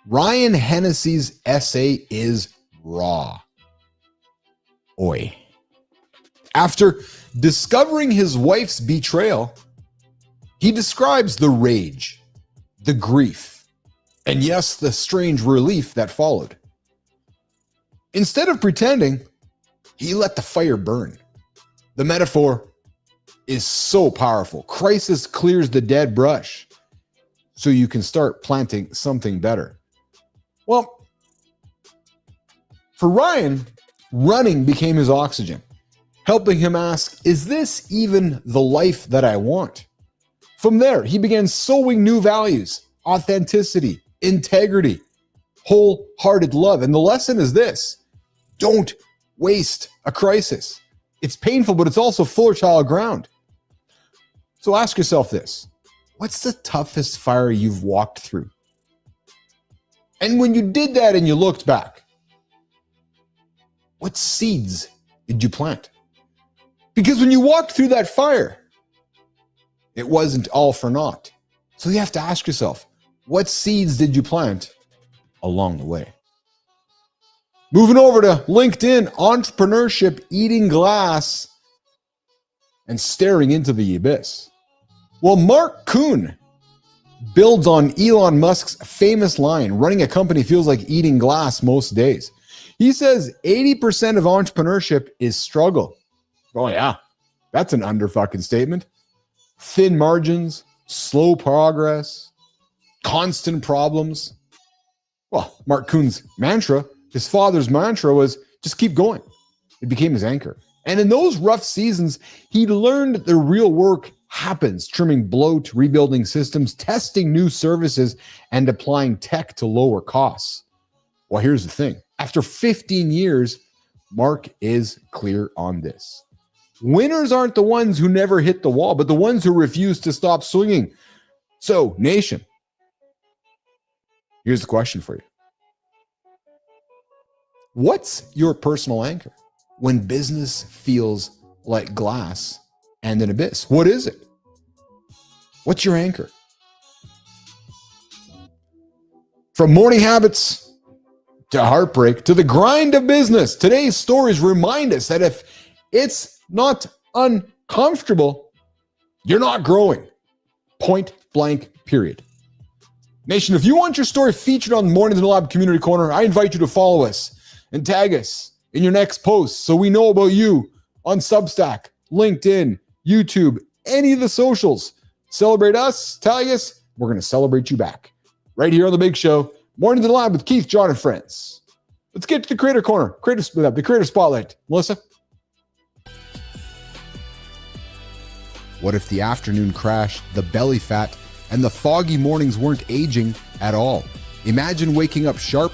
Speaker 1: Ryan Hennessy's essay is raw. Oi. After discovering his wife's betrayal, he describes the rage, the grief, and yes, the strange relief that followed. Instead of pretending, he let the fire burn. The metaphor is so powerful. Crisis clears the dead brush so you can start planting something better. Well, for Ryan, running became his oxygen, helping him ask, is this even the life that I want? From there, he began sowing new values, authenticity, integrity, wholehearted love. And the lesson is this: don't waste a crisis. It's painful, but it's also fertile ground. So ask yourself this: what's the toughest fire you've walked through? And when you did that and you looked back, what seeds did you plant? Because when you walked through that fire, it wasn't all for naught. So you have to ask yourself, what seeds did you plant along the way? Moving over to LinkedIn, entrepreneurship, eating glass, and staring into the abyss. Well, Mark Kuhn builds on Elon Musk's famous line, running a company feels like eating glass most days. He says 80% of entrepreneurship is struggle. Oh yeah, that's an under-fucking statement. Thin margins, slow progress, constant problems. Well, Mark Kuhn's mantra, his father's mantra was just keep going. It became his anchor. And in those rough seasons, he learned the real work happens, trimming bloat, rebuilding systems, testing new services, and applying tech to lower costs. Well, here's the thing. After 15 years, Mark is clear on this. Winners aren't the ones who never hit the wall, but the ones who refuse to stop swinging. So, nation, here's the question for you. What's your personal anchor when business feels like glass and an abyss? What is it? What's your anchor? From morning habits to heartbreak to the grind of business, today's stories remind us that if it's not uncomfortable, you're not growing. Point blank, period. Nation, if you want your story featured on Mornings in the Lab Community Corner, I invite you to follow us and tag us in your next post so we know about you on Substack, LinkedIn, YouTube, any of the socials. Celebrate us, tag us, we're going to celebrate you back. Right here on The Big Show, Mornings in the Lab with Keith, John, and friends. Let's get to the Creator Corner, the Creator Spotlight. Melissa? What if the afternoon crash, the belly fat, and the foggy mornings weren't aging at all? Imagine waking up sharp,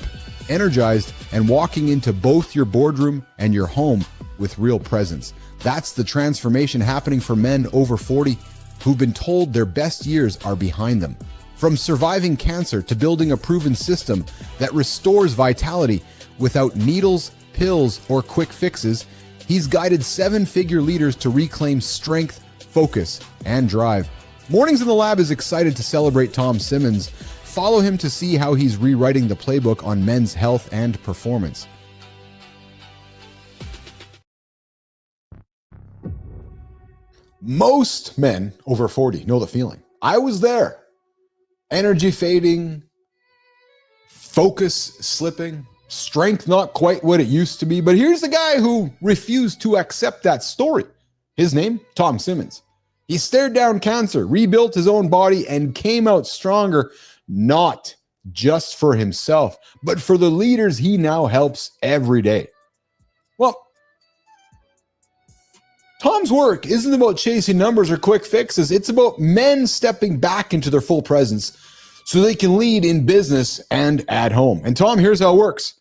Speaker 1: energized, and walking into both your boardroom and your home with real presence. That's the transformation happening for men over 40.
Speaker 8: who've been told their best years are behind them. From surviving cancer to building a proven system that restores vitality without needles, pills, or quick fixes, he's guided 7-figure leaders to reclaim strength, focus, and drive. Mornings in the Lab is excited to celebrate Tom Simmons. Follow him to see how he's rewriting the playbook on men's health and performance.
Speaker 1: Most men over 40 know the feeling. I was there. Energy fading, focus slipping, strength not quite what it used to be. But here's the guy who refused to accept that story. His name, Tom Simmons. He stared down cancer, rebuilt his own body, and came out stronger, not just for himself, but for the leaders he now helps every day. Well, Tom's work isn't about chasing numbers or quick fixes. It's about men stepping back into their full presence so they can lead in business and at home. And Tom, here's how it works.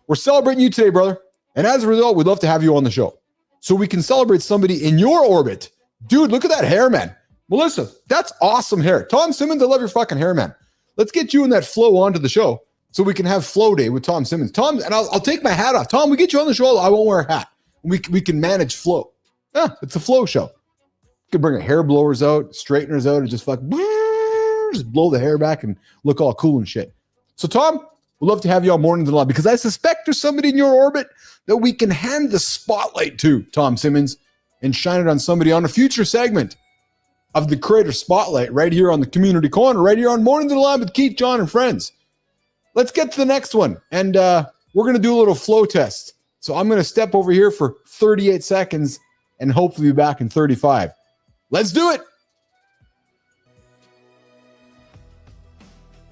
Speaker 1: We're celebrating you today, brother. And as a result, we'd love to have you on the show so we can celebrate somebody in your orbit. Dude, look at that hair, man. Melissa, that's awesome hair. Tom Simmons, I love your fucking hair, man. Let's get you and that flow onto the show so we can have flow day with Tom Simmons. Tom, and I'll take my hat off. Tom, we get you on the show. I won't wear a hat. We can manage flow. Yeah, it's a flow show. You can bring our hair blowers out, straighteners out, and just just blow the hair back and look all cool and shit. So, Tom, we'd love to have you on Mornings in the Lab because I suspect there's somebody in your orbit that we can hand the spotlight to, Tom Simmons, and shine it on somebody on a future segment of the Creator Spotlight right here on the Community Corner, right here on Mornings in the Lab with Keith, John, and friends. Let's get to the next one, and we're going to do a little flow test. So I'm going to step over here for 38 seconds and hopefully be back in 35. Let's do it.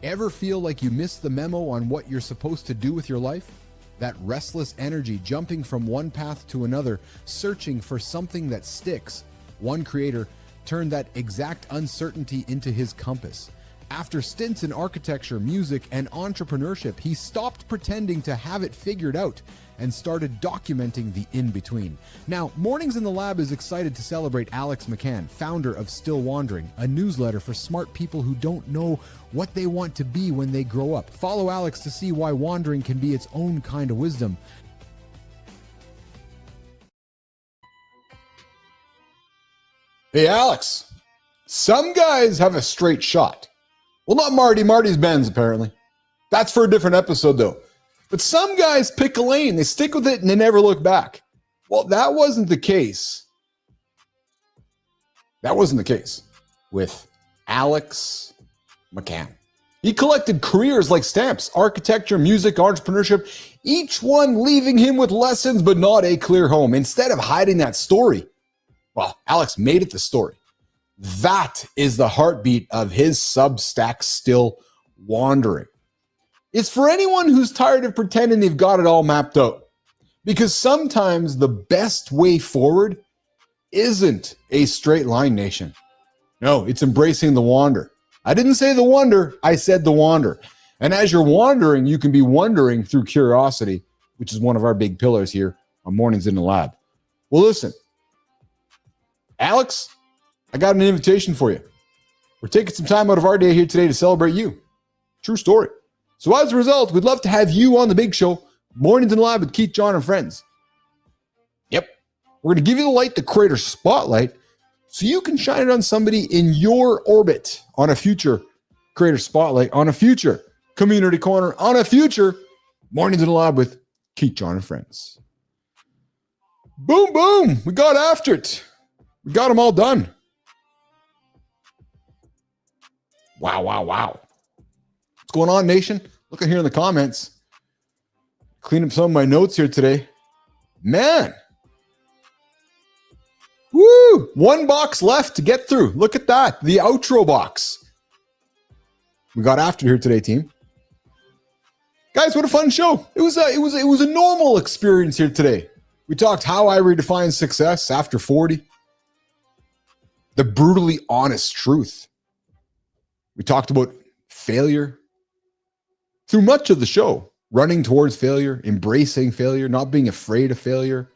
Speaker 8: Ever feel like you missed the memo on what you're supposed to do with your life? That restless energy jumping from one path to another, searching for something that sticks. One creator turned that exact uncertainty into his compass. After stints in architecture, music, and entrepreneurship, he stopped pretending to have it figured out and started documenting the in-between. Now, Mornings in the Lab is excited to celebrate Alex McCann, founder of Still Wandering, a newsletter for smart people who don't know what they want to be when they grow up. Follow Alex to see why wandering can be its own kind of wisdom.
Speaker 1: Hey, Alex, some guys have a straight shot. Well, not Marty. Marty's Benz, apparently. That's for a different episode, though. But some guys pick a lane, they stick with it, and they never look back. Well, that wasn't the case. That wasn't the case with Alex McCann. He collected careers like stamps, architecture, music, entrepreneurship, each one leaving him with lessons but not a clear home. Instead of hiding that story, well, Alex made it the story. That is the heartbeat of his Substack, Still Wandering. It's for anyone who's tired of pretending they've got it all mapped out. Because sometimes the best way forward isn't a straight line, nation. No, it's embracing the wander. I didn't say the wonder, I said the wander. And as you're wandering, you can be wondering through curiosity, which is one of our big pillars here on Mornings in the Lab. Well, listen, Alex, I got an invitation for you. We're taking some time out of our day here today to celebrate you. True story. So as a result, we'd love to have you on the big show, Mornings in the Lab with Keith, John, and friends. Yep. We're going to give you the light, the Creator Spotlight, so you can shine it on somebody in your orbit on a future Creator Spotlight, on a future Community Corner, on a future Mornings in the Lab with Keith, John, and friends. Boom, boom. We got after it. We got them all done. Wow, wow, wow. What's going on, nation? Looking here in the comments. Clean up some of my notes here today. Man. Woo! One box left to get through. Look at that. The outro box. We got after here today, team. Guys, what a fun show. It was a normal experience here today. We talked how I redefine success after 40. The brutally honest truth. We talked about failure. Through much of the show, running towards failure, embracing failure, not being afraid of failure.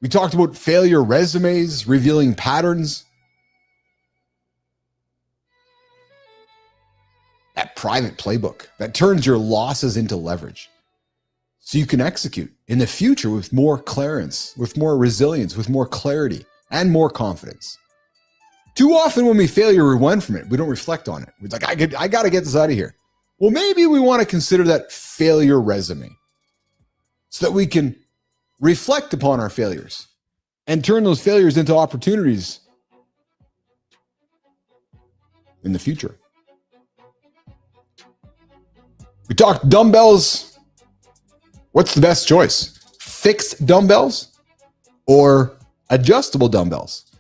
Speaker 1: We talked about failure resumes, revealing patterns, that private playbook that turns your losses into leverage so you can execute in the future with more clarence, with more resilience, with more clarity, and more confidence. Too often when we fail, we run from it. We don't reflect on it. We're like, I got to get this out of here. Well, maybe we want to consider that failure resume so that we can reflect upon our failures and turn those failures into opportunities in the future. We talked dumbbells. What's the best choice? Fixed dumbbells or adjustable dumbbells?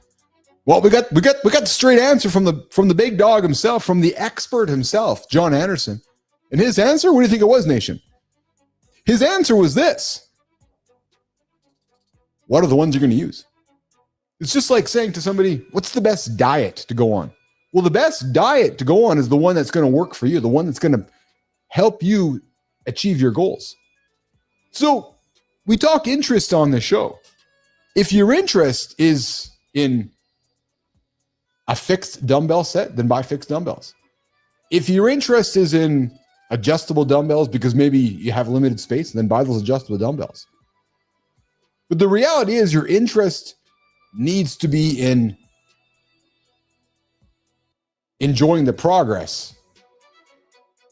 Speaker 1: Well, we got the straight answer from the big dog himself, from the expert himself, John Andersen. And his answer, what do you think it was, Nation? His answer was this. What are the ones you're going to use? It's just like saying to somebody, what's the best diet to go on? Well, the best diet to go on is the one that's going to work for you, the one that's going to help you achieve your goals. So we talk interest on this show. If your interest is in a fixed dumbbell set, then buy fixed dumbbells. If your interest is in adjustable dumbbells because maybe you have limited space, then buy those adjustable dumbbells. But the reality is your interest needs to be in enjoying the progress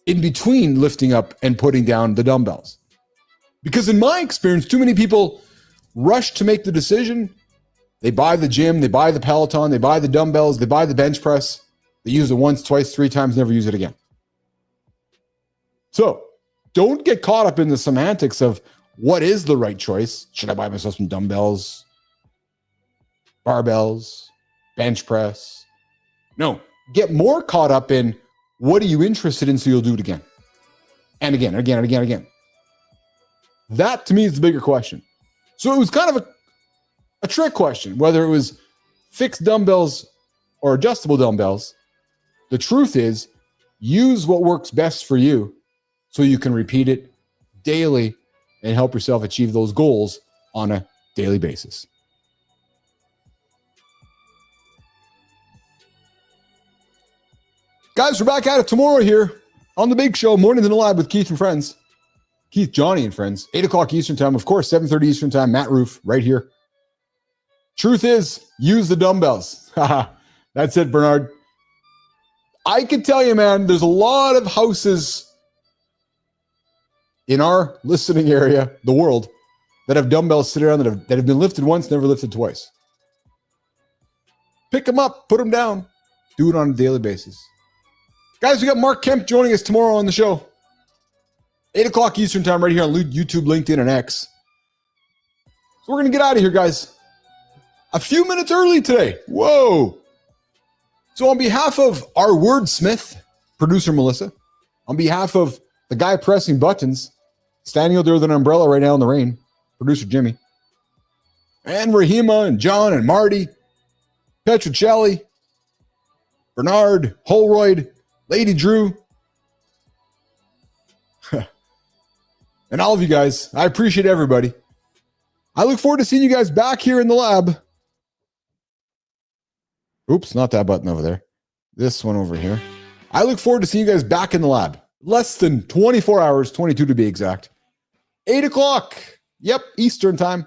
Speaker 1: in between lifting up and putting down the dumbbells. Because in my experience, too many people rush to make the decision. They buy the gym, they buy the Peloton, they buy the dumbbells, they buy the bench press. They use it once, twice, 3 times, never use it again. So don't get caught up in the semantics of what is the right choice. Should I buy myself some dumbbells, barbells, bench press? No, get more caught up in what are you interested in so you'll do it again and again, and again, and again, and again. That to me is the bigger question. So it was kind of a trick question, whether it was fixed dumbbells or adjustable dumbbells. The truth is, use what works best for you so you can repeat it daily and help yourself achieve those goals on a daily basis. Guys, we're back at it tomorrow here on the big show, Mornings in the Lab with Keith and friends. Keith, Johnny, and friends. 8 o'clock Eastern time. Of course, 7:30 Eastern time. Matt Roof right here. Truth is, use the dumbbells. That's it, Bernard. I can tell you, man, there's a lot of houses in our listening area, the world, that have dumbbells sitting around that have been lifted once, never lifted twice. Pick them up, put them down, do it on a daily basis. Guys, we got Mark Kemp joining us tomorrow on the show. 8 o'clock Eastern time right here on YouTube, LinkedIn, and X. So we're going to get out of here, guys. A few minutes early today. Whoa. So on behalf of our wordsmith, producer Melissa, on behalf of the guy pressing buttons, standing out there with an umbrella right now in the rain, producer Jimmy, and Rahima and John and Marty, Petrocelli, Bernard, Holroyd, Lady Drew, and all of you guys, I appreciate everybody. I look forward to seeing you guys back here in the lab. Oops, not that button over there. This one over here. I look forward to seeing you guys back in the lab. Less than 24 hours, 22 to be exact. 8 o'clock. Yep, Eastern time.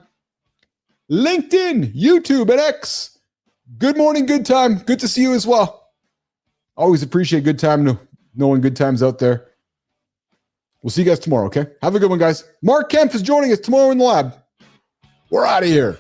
Speaker 1: LinkedIn, YouTube, and X. Good morning, good time. Good to see you as well. Always appreciate good time, knowing good times out there. We'll see you guys tomorrow, okay? Have a good one, guys. Mark Kemp is joining us tomorrow in the lab. We're out of here.